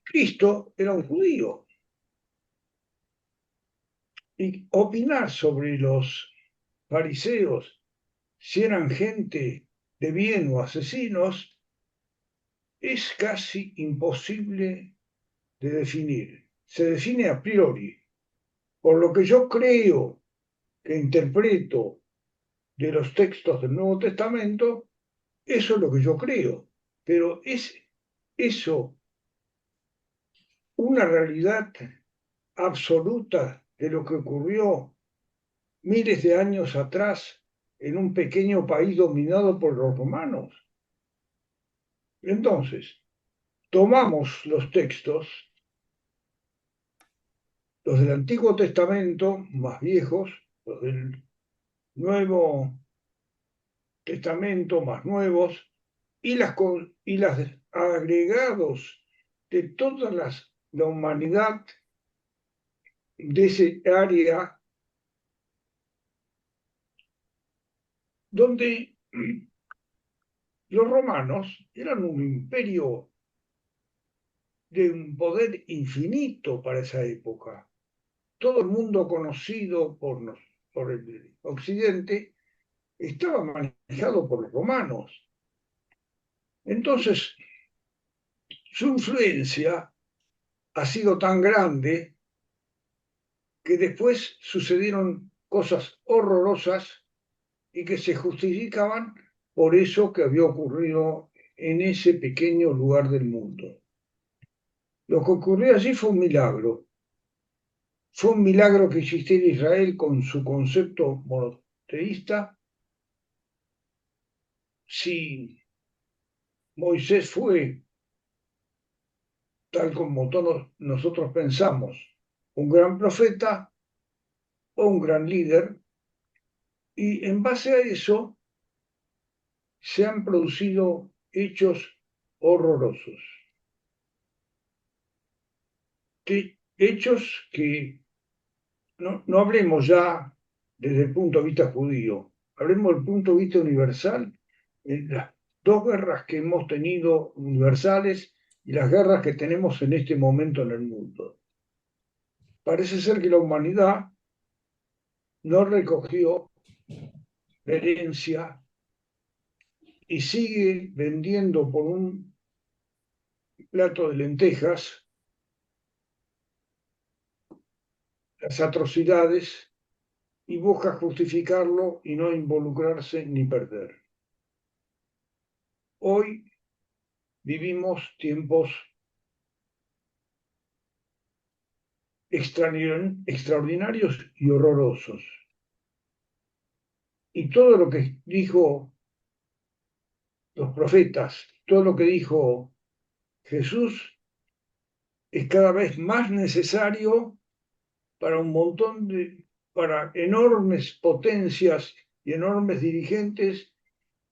Cristo era un judío y opinar sobre los fariseos, si eran gente de bien o asesinos, es casi imposible de definir. Se define a priori. Por lo que yo creo que interpreto de los textos del Nuevo Testamento, eso es lo que yo creo. Pero ¿es eso una realidad absoluta de lo que ocurrió miles de años atrás en un pequeño país dominado por los romanos? Entonces, tomamos los textos, los del Antiguo Testamento más viejos, los del Nuevo Testamento más nuevos, y las agregados de todas las la humanidad de ese área donde los romanos eran un imperio de un poder infinito para esa época. Todo el mundo conocido por el Occidente estaba manejado por los romanos. Entonces, su influencia ha sido tan grande que después sucedieron cosas horrorosas y que se justificaban por eso que había ocurrido en ese pequeño lugar del mundo. Lo que ocurrió allí fue un milagro. Fue un milagro que existiera Israel con su concepto monoteísta. Si Moisés fue, tal como todos nosotros pensamos, un gran profeta o un gran líder, y en base a eso se han producido hechos horrorosos. Hechos que no hablemos ya desde el punto de vista judío, hablemos del punto de vista universal, en las dos guerras que hemos tenido universales y las guerras que tenemos en este momento en el mundo. Parece ser que la humanidad no recogió la herencia y sigue vendiendo por un plato de lentejas las atrocidades y busca justificarlo y no involucrarse ni perder. Hoy vivimos tiempos extraordinarios y horrorosos. Y todo lo que dijo los profetas, todo lo que dijo Jesús, es cada vez más necesario para para enormes potencias y enormes dirigentes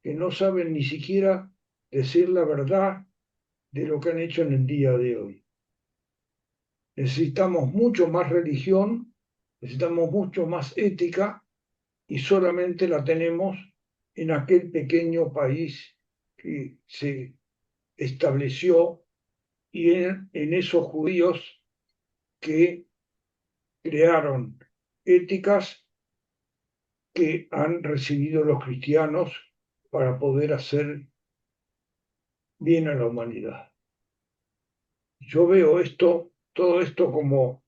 que no saben ni siquiera decir la verdad de lo que han hecho en el día de hoy. Necesitamos mucho más religión, necesitamos mucho más ética y solamente la tenemos en aquel pequeño país que se estableció y en esos judíos que crearon éticas que han recibido los cristianos para poder hacer bien a la humanidad. Yo veo todo esto como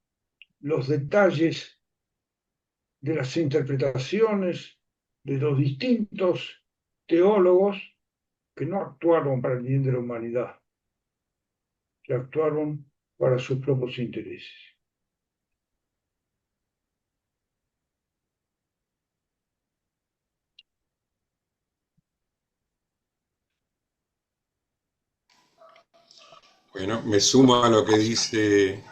los detalles de las interpretaciones de los distintos teólogos que no actuaron para el bien de la humanidad, que actuaron para sus propios intereses. Bueno, me sumo a lo que dice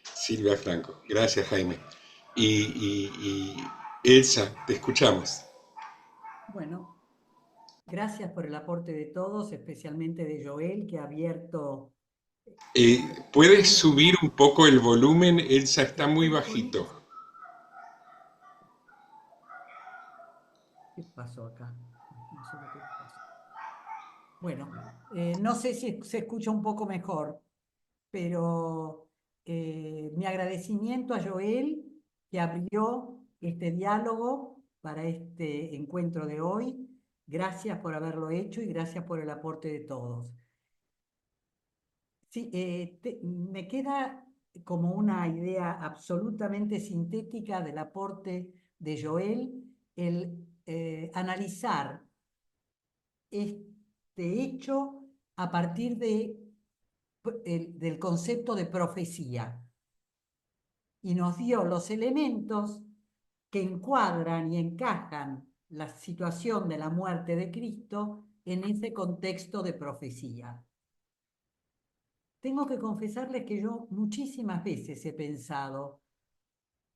Silvia Franco. Gracias, Jaime. Y Elsa, te escuchamos. Bueno, gracias por el aporte de todos, especialmente de Joel, que ha abierto... ¿Puedes subir un poco el volumen? Elsa, está muy bajito. ¿Qué pasó acá? No sé lo que pasó. Bueno, no sé si se escucha un poco mejor, pero mi agradecimiento a Joel, que abrió este diálogo para este encuentro de hoy. Gracias por haberlo hecho y gracias por el aporte de todos. Sí, me queda como una idea absolutamente sintética del aporte de Joel, el analizar este hecho a partir del concepto de profecía. Y nos dio los elementos que encuadran y encajan la situación de la muerte de Cristo en ese contexto de profecía. Tengo que confesarles que yo muchísimas veces he pensado,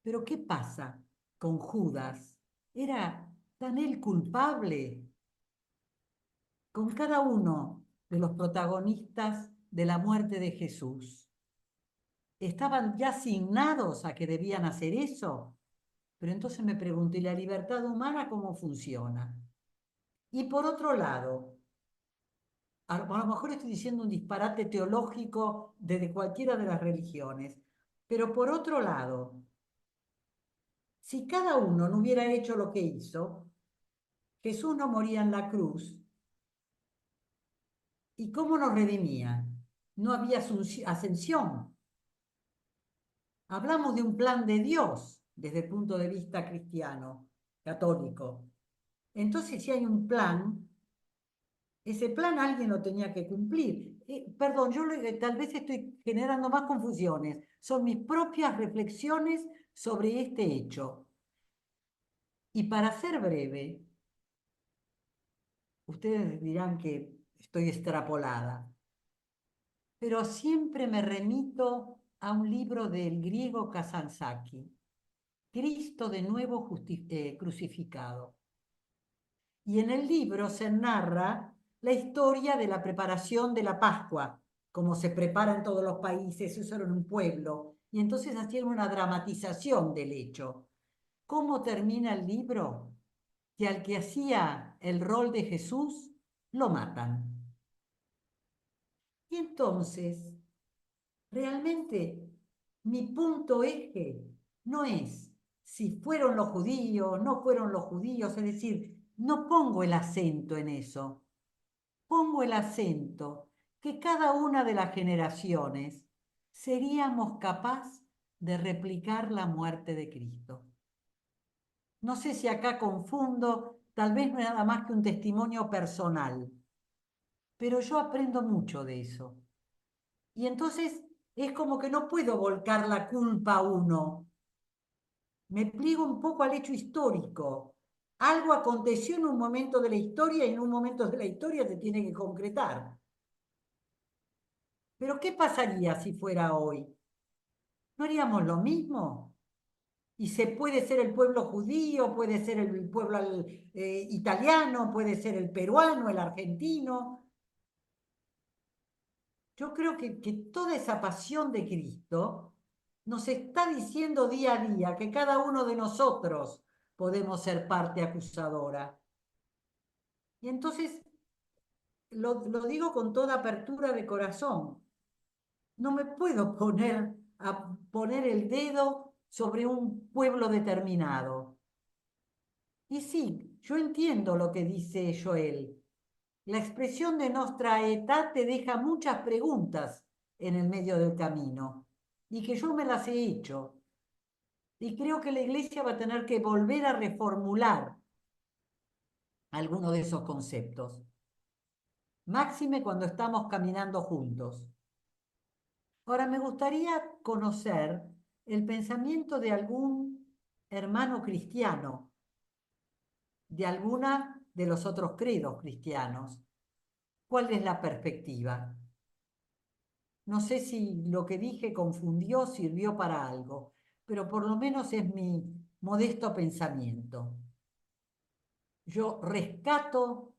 ¿pero qué pasa con Judas? ¿Era tan él culpable? Con cada uno de los protagonistas de la muerte de Jesús. estaban ya asignados a que debían hacer eso. Pero entonces me pregunto, ¿y la libertad humana cómo funciona? Y por otro lado, a lo mejor estoy diciendo un disparate teológico desde cualquiera de las religiones, pero por otro lado, si cada uno no hubiera hecho lo que hizo, Jesús no moría en la cruz. ¿Y cómo nos redimía? No había ascensión. Hablamos de un plan de Dios desde el punto de vista cristiano, católico. Entonces, si hay un plan, ese plan alguien lo tenía que cumplir. Perdón, tal vez estoy generando más confusiones. Son mis propias reflexiones sobre este hecho. Y para ser breve, ustedes dirán que estoy extrapolada, pero siempre me remito a un libro del griego Kazantzakis, Cristo de nuevo crucificado. Y en el libro se narra la historia de la preparación de la Pascua, como se prepara en todos los países, eso era en un pueblo, y entonces hacían una dramatización del hecho. ¿Cómo termina el libro? Que al que hacía el rol de Jesús, lo matan. Y entonces, realmente, mi punto eje no es si fueron los judíos, no fueron los judíos, es decir, no pongo el acento en eso. Pongo el acento que cada una de las generaciones seríamos capaz de replicar la muerte de Cristo. No sé si acá confundo, tal vez no es nada más que un testimonio personal, pero yo aprendo mucho de eso. Y entonces es como que no puedo volcar la culpa a uno. Me pliego un poco al hecho histórico. Algo aconteció en un momento de la historia y en un momento de la historia se tiene que concretar. Pero ¿qué pasaría si fuera hoy? ¿No haríamos lo mismo? Y se puede ser el pueblo judío, puede ser el pueblo italiano, puede ser el peruano, el argentino. Yo creo que toda esa pasión de Cristo nos está diciendo día a día que cada uno de nosotros podemos ser parte acusadora. Y entonces lo digo con toda apertura de corazón. No me puedo poner a poner el dedo sobre un pueblo determinado. Y sí, yo entiendo lo que dice Joel. La expresión de Nostra Aetate deja muchas preguntas en el medio del camino y que yo me las he hecho. Y creo que la Iglesia va a tener que volver a reformular algunos de esos conceptos. Máxime cuando estamos caminando juntos. Ahora, me gustaría conocer el pensamiento de algún hermano cristiano, de alguna de los otros credos cristianos. ¿Cuál es la perspectiva? No sé si lo que dije confundió, sirvió para algo, pero por lo menos es mi modesto pensamiento. Yo rescato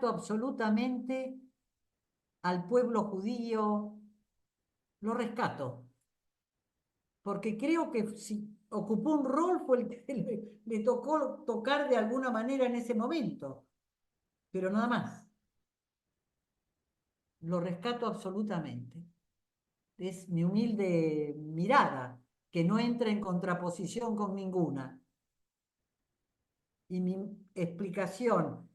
absolutamente al pueblo judío, lo rescato, porque creo que si ocupó un rol fue el que le tocó tocar de alguna manera en ese momento, pero nada más. Lo rescato absolutamente. Es mi humilde mirada, que no entra en contraposición con ninguna. Y mi explicación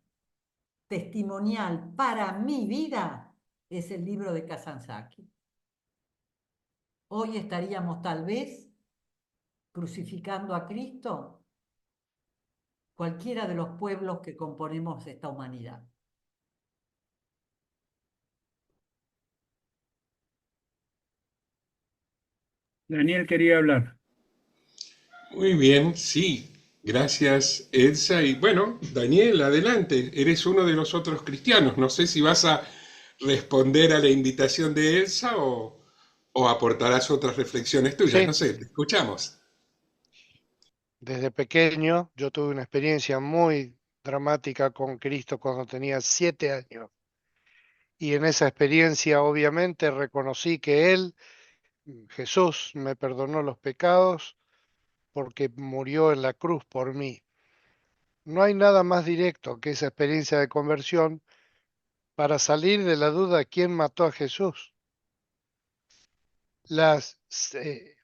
testimonial para mi vida es el libro de Kazantzakis. Hoy estaríamos tal vez crucificando a Cristo cualquiera de los pueblos que componemos esta humanidad. Daniel quería hablar. Muy bien, sí. Gracias, Elsa. Y bueno, Daniel, adelante. Eres uno de los otros cristianos. No sé si vas a responder a la invitación de Elsa o aportarás otras reflexiones tuyas. Sí, No sé, te escuchamos. desde pequeño yo tuve una experiencia muy dramática con Cristo cuando tenía 7 años. Y en esa experiencia obviamente reconocí que Él Jesús me perdonó los pecados porque murió en la cruz por mí. No hay nada más directo que esa experiencia de conversión para salir de la duda de quién mató a Jesús. Las, eh,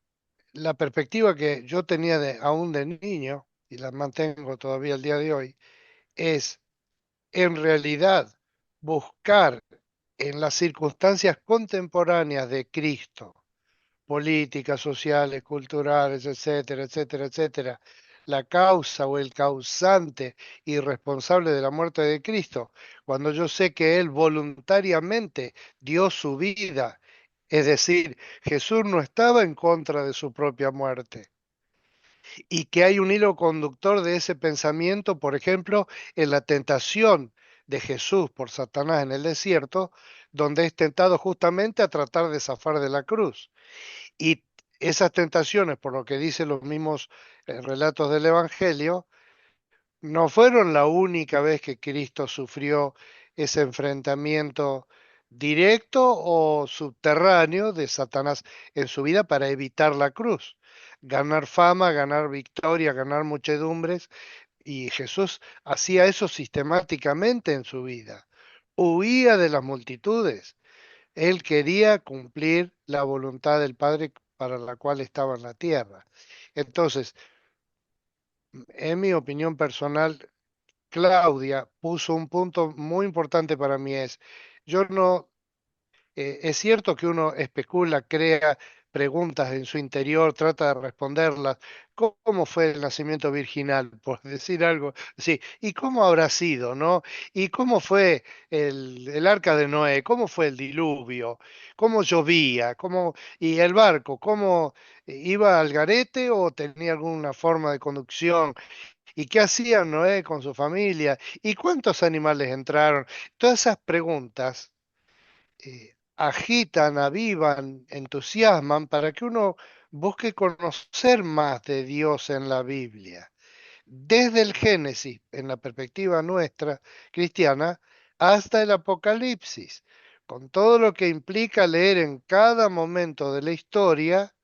la perspectiva que yo tenía aún de niño, y la mantengo todavía el día de hoy, es en realidad buscar en las circunstancias contemporáneas de Cristo, políticas, sociales, culturales, etcétera, etcétera, etcétera, la causa o el causante y responsable de la muerte de Cristo, cuando yo sé que Él voluntariamente dio su vida, es decir, Jesús no estaba en contra de su propia muerte, y que hay un hilo conductor de ese pensamiento, por ejemplo, en la tentación de Jesús por Satanás en el desierto, donde es tentado justamente a tratar de zafar de la cruz. Y esas tentaciones, por lo que dicen los mismos relatos del Evangelio, no fueron la única vez que Cristo sufrió ese enfrentamiento directo o subterráneo de Satanás en su vida para evitar la cruz, ganar fama, ganar victoria, ganar muchedumbres, y Jesús hacía eso sistemáticamente en su vida. Huía de las multitudes. Él quería cumplir la voluntad del Padre para la cual estaba en la tierra. Entonces, en mi opinión personal, Claudia puso un punto muy importante para mí yo no es cierto que uno especula, crea preguntas en su interior, trata de responderlas. ¿Cómo fue el nacimiento virginal? Por decir algo, sí. ¿Y cómo habrá sido, no? ¿Y cómo fue el arca de Noé? ¿Cómo fue el diluvio? ¿Cómo llovía? ¿Y el barco? ¿Cómo iba al garete o tenía alguna forma de conducción? ¿Y qué hacía Noé con su familia? ¿Y cuántos animales entraron? Todas esas preguntas agitan, avivan, entusiasman para que uno busque conocer más de Dios en la Biblia, desde el Génesis, en la perspectiva nuestra cristiana, hasta el Apocalipsis, con todo lo que implica leer en cada momento de la historia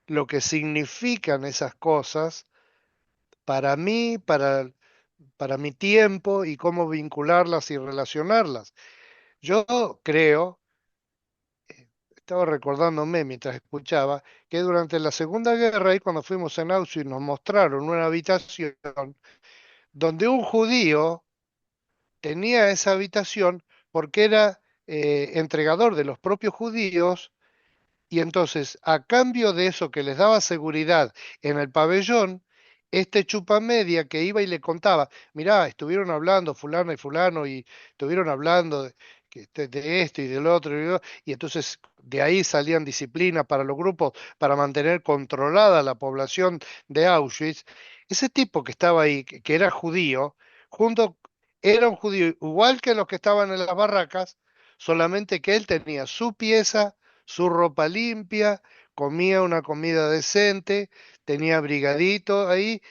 lo que significan esas cosas para mí, para mi tiempo y cómo vincularlas y relacionarlas. Yo creo estaba recordándome mientras escuchaba que durante la Segunda Guerra, y cuando fuimos en Auschwitz, nos mostraron una habitación donde un judío tenía esa habitación porque era entregador de los propios judíos y entonces, a cambio de eso que les daba seguridad en el pabellón, este chupamedia que iba y le contaba, mirá, estuvieron hablando fulano y fulano y estuvieron hablando de esto y del otro, y entonces de ahí salían disciplinas para los grupos para mantener controlada la población de Auschwitz. Ese tipo que estaba ahí, que era judío, junto, era un judío igual que los que estaban en las barracas, solamente que él tenía su pieza, su ropa limpia, comía una comida decente, tenía abrigadito ahí,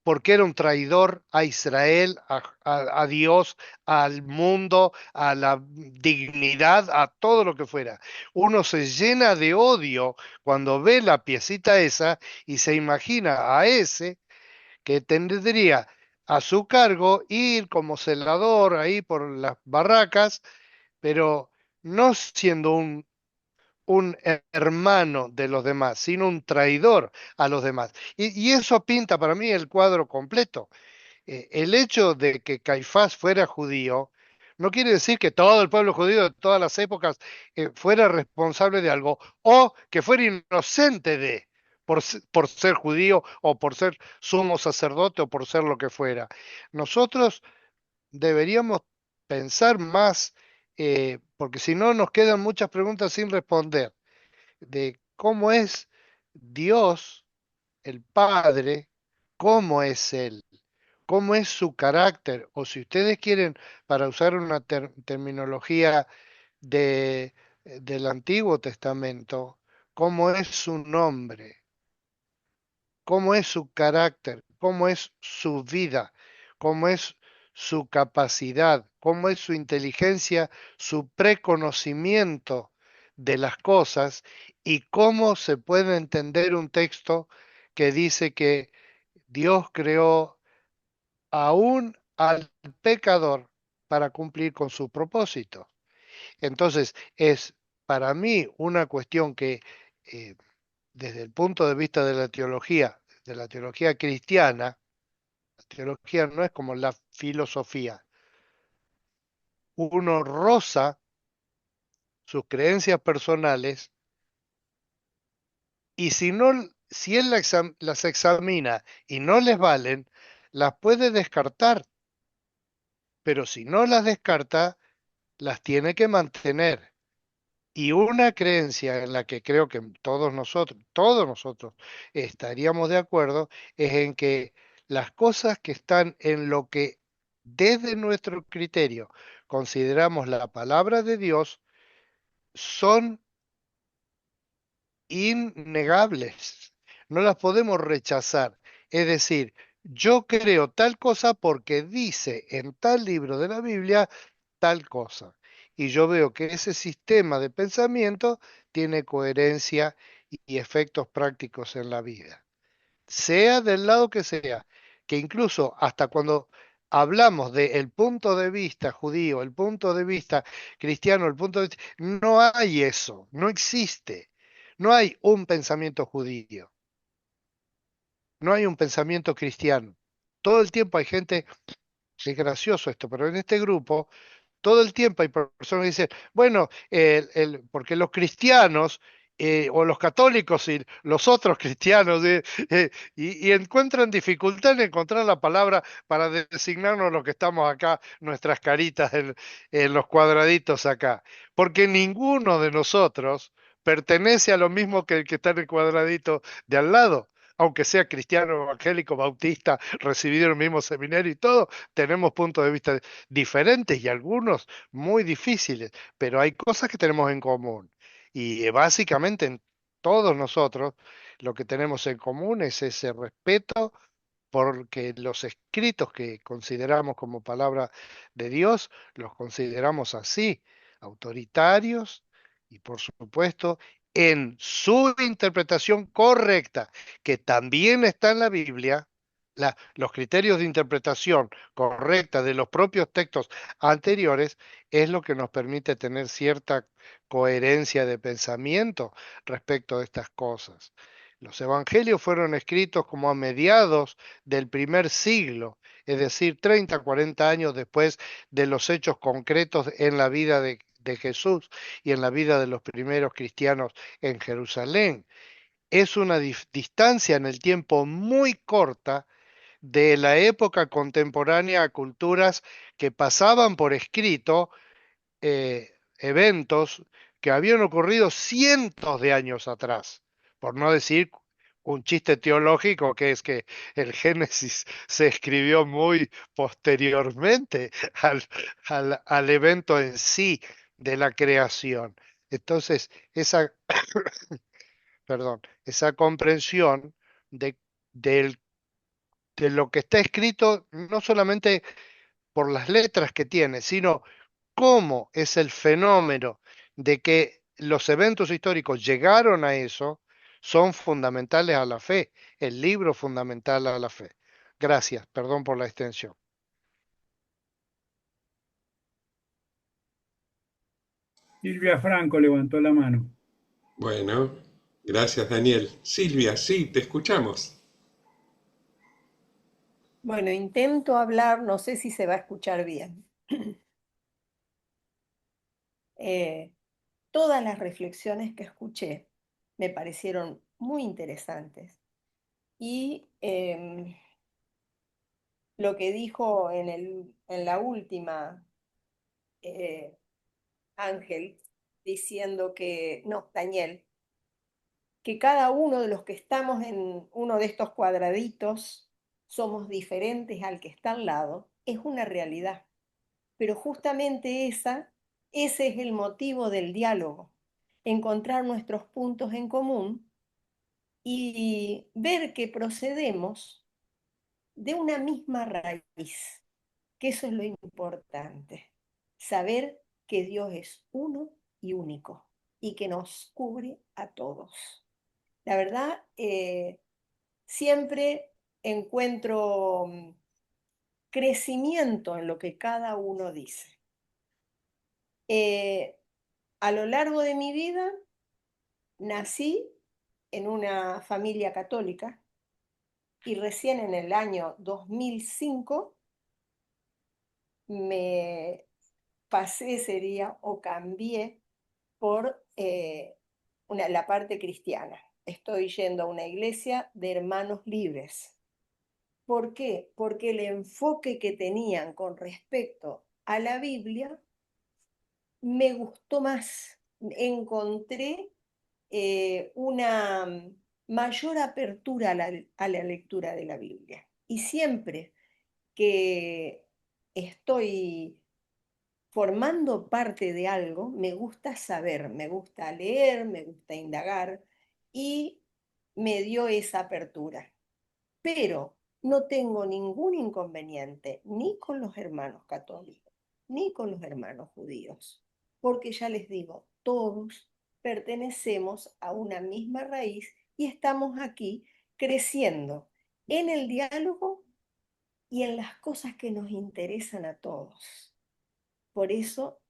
porque era un traidor a Israel, a Dios, al mundo, a la dignidad, a todo lo que fuera. Uno se llena de odio cuando ve la piecita esa y se imagina a ese que tendría a su cargo ir como celador ahí por las barracas, pero no siendo un hermano de los demás, sino un traidor a los demás. Y eso pinta para mí el cuadro completo. El hecho de que Caifás fuera judío no quiere decir que todo el pueblo judío de todas las épocas fuera responsable de algo o que fuera inocente por ser judío o por ser sumo sacerdote o por ser lo que fuera. Nosotros deberíamos pensar más, porque si no nos quedan muchas preguntas sin responder de cómo es Dios, el Padre, cómo es Él, cómo es su carácter, o si ustedes quieren, para usar una terminología del Antiguo Testamento, cómo es su nombre, cómo es su carácter, cómo es su vida, cómo es su capacidad, cómo es su inteligencia, su preconocimiento de las cosas y cómo se puede entender un texto que dice que Dios creó aún al pecador para cumplir con su propósito. Entonces, es para mí una cuestión que eh, desde el punto de vista de la teología cristiana, la teología no es como la filosofía. Uno roza sus creencias personales y si él las examina y no les valen, las puede descartar, pero si no las descarta, las tiene que mantener. Y una creencia en la que creo que todos nosotros estaríamos de acuerdo, es en que las cosas que están en lo que desde nuestro criterio consideramos la palabra de Dios son innegables, no las podemos rechazar. Es decir, yo creo tal cosa porque dice en tal libro de la Biblia tal cosa. Y yo veo que ese sistema de pensamiento tiene coherencia y efectos prácticos en la vida. Sea del lado que incluso hasta cuando hablamos del punto de vista judío, el punto de vista cristiano, el punto de vista, no hay eso, no existe. No hay un pensamiento judío, no hay un pensamiento cristiano. Todo el tiempo hay gente, es gracioso esto, pero en este grupo todo el tiempo hay personas que dicen, bueno, porque los cristianos o los católicos y los otros cristianos y encuentran dificultad en encontrar la palabra para designarnos lo que estamos acá, nuestras caritas en los cuadraditos acá, porque ninguno de nosotros pertenece a lo mismo que el que está en el cuadradito de al lado. Aunque sea cristiano, evangélico, bautista, recibido en el mismo seminario y todo, tenemos puntos de vista diferentes y algunos muy difíciles, pero hay cosas que tenemos en común. Y básicamente en todos nosotros lo que tenemos en común es ese respeto porque los escritos que consideramos como palabra de Dios los consideramos así, autoritarios y por supuesto en su interpretación correcta, que también está en la Biblia, los criterios de interpretación correcta de los propios textos anteriores es lo que nos permite tener cierta coherencia de pensamiento respecto de estas cosas. Los evangelios fueron escritos como a mediados del primer siglo, es decir, 30, 40 años después de los hechos concretos en la vida de Jesús y en la vida de los primeros cristianos en Jerusalén. Es una distancia en el tiempo muy corta de la época contemporánea a culturas que pasaban por escrito eventos que habían ocurrido cientos de años atrás, por no decir un chiste teológico que es que el Génesis se escribió muy posteriormente al evento en sí de la creación. Entonces, esa comprensión de, del- de lo que está escrito, no solamente por las letras que tiene, sino cómo es el fenómeno de que los eventos históricos llegaron a eso, son fundamentales a la fe, el libro fundamental a la fe. Gracias, perdón por la extensión. Silvia Franco levantó la mano. Bueno, gracias Daniel. Silvia, sí, te escuchamos. Bueno, intento hablar, no sé si se va a escuchar bien. Todas las reflexiones que escuché me parecieron muy interesantes. Y lo que dijo en la última Ángel, diciendo que, no, Daniel, que cada uno de los que estamos en uno de estos cuadraditos somos diferentes al que está al lado, es una realidad. Pero justamente ese es el motivo del diálogo, encontrar nuestros puntos en común y ver que procedemos de una misma raíz, que eso es lo importante, saber que Dios es uno y único y que nos cubre a todos. La verdad, siempre encuentro crecimiento en lo que cada uno dice. A lo largo de mi vida nací en una familia católica y recién en el año 2005 me pasé, sería, o cambié por la parte cristiana. Estoy yendo a una iglesia de hermanos libres. ¿Por qué? Porque el enfoque que tenían con respecto a la Biblia me gustó más. Encontré una mayor apertura a la lectura de la Biblia. Y siempre que estoy formando parte de algo, me gusta saber, me gusta leer, me gusta indagar y me dio esa apertura. Pero no tengo ningún inconveniente ni con los hermanos católicos, ni con los hermanos judíos, porque ya les digo, todos pertenecemos a una misma raíz y estamos aquí creciendo en el diálogo y en las cosas que nos interesan a todos. Por eso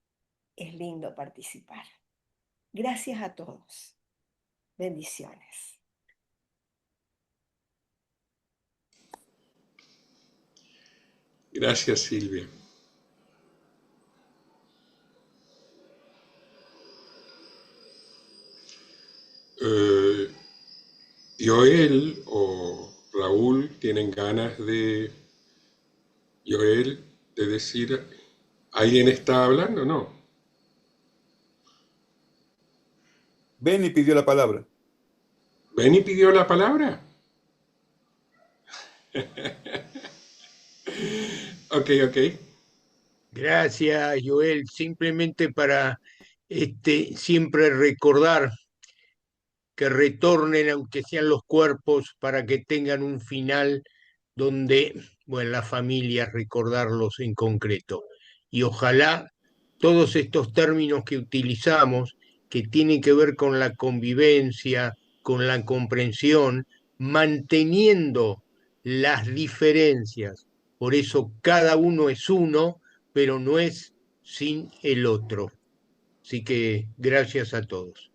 es lindo participar. Gracias a todos. Bendiciones. Gracias, Silvia. Joel o Raúl tienen ganas de, Joel, de decir, ¿alguien está hablando? No. Benny pidió la palabra. ¿Benny pidió la palabra? Ok. Gracias, Joel. Simplemente para siempre recordar que retornen, aunque sean los cuerpos, para que tengan un final donde, bueno, las familias recordarlos en concreto. Y ojalá todos estos términos que utilizamos, que tienen que ver con la convivencia, con la comprensión, manteniendo las diferencias. Por eso cada uno es uno, pero no es sin el otro. Así que gracias a todos.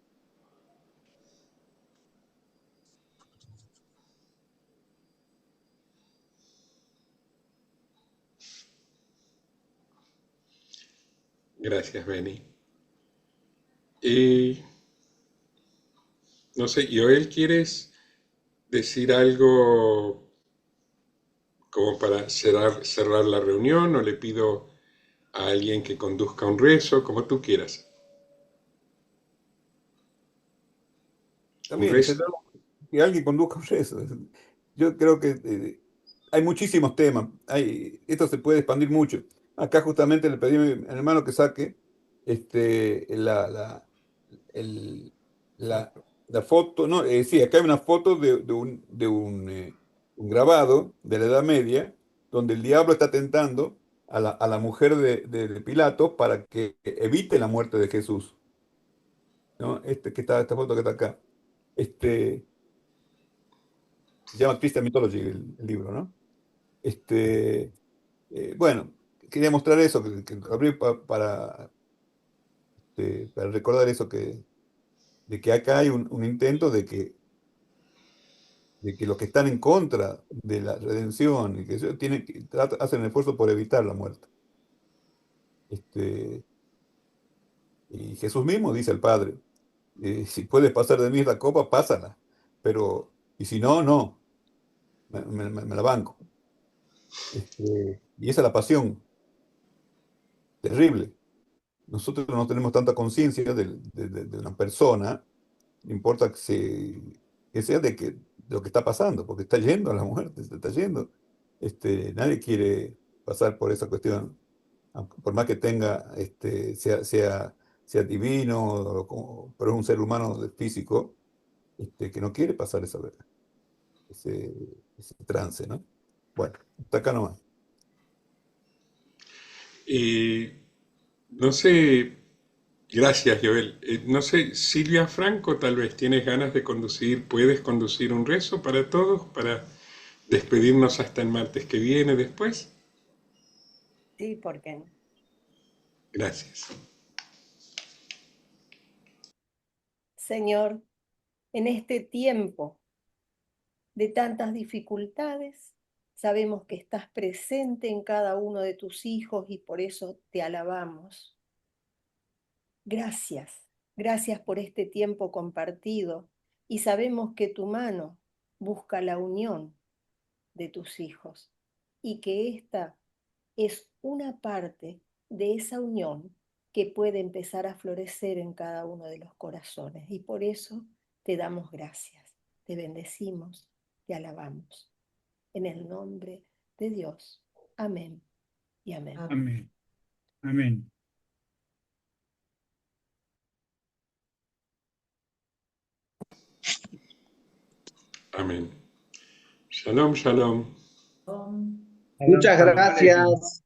Gracias, Benny. No sé, Joel, ¿quieres decir algo como para cerrar la reunión o le pido a alguien que conduzca un rezo, como tú quieras? ¿Un También, rezo? que alguien conduzca un rezo. Yo creo que hay muchísimos temas. Esto se puede expandir mucho. Acá justamente le pedí a mi hermano que saque el- la, la foto. No, sí, acá hay una foto un grabado de la Edad Media donde el diablo está tentando a la mujer de Pilato para que evite la muerte de Jesús. ¿No? Esta foto que está acá. Este, Se llama Christian Mythology el libro, ¿no? Bueno, quería mostrar eso, que abrí para recordar eso, de que acá hay un intento de que los que están en contra de la redención y que eso hacen el esfuerzo por evitar la muerte. Y Jesús mismo dice al Padre, si puedes pasar de mí la copa, pásala, y si no, no, me la banco. Y esa es la pasión terrible. Nosotros no tenemos tanta conciencia de una persona, no importa que sea de lo que está pasando, porque está yendo a la muerte, se está yendo. Nadie quiere pasar por esa cuestión, por más que tenga, sea divino, pero es un ser humano físico, que no quiere pasar ese, ese trance, ¿no? Bueno, hasta acá nomás. No sé, Gracias, Joel. No sé, Silvia Franco, tal vez tienes ganas de conducir, ¿puedes conducir un rezo para todos, para despedirnos hasta el martes que viene después? Sí, ¿por qué no? Gracias. Señor, en este tiempo de tantas dificultades, sabemos que estás presente en cada uno de tus hijos y por eso te alabamos. Gracias, gracias por este tiempo compartido y sabemos que tu mano busca la unión de tus hijos y que esta es una parte de esa unión que puede empezar a florecer en cada uno de los corazones. Y por eso te damos gracias, te bendecimos, te alabamos. En el nombre de Dios. Amén y amén. Amén. Amén. Amén. Shalom, shalom. Son Muchas Shalom, gracias.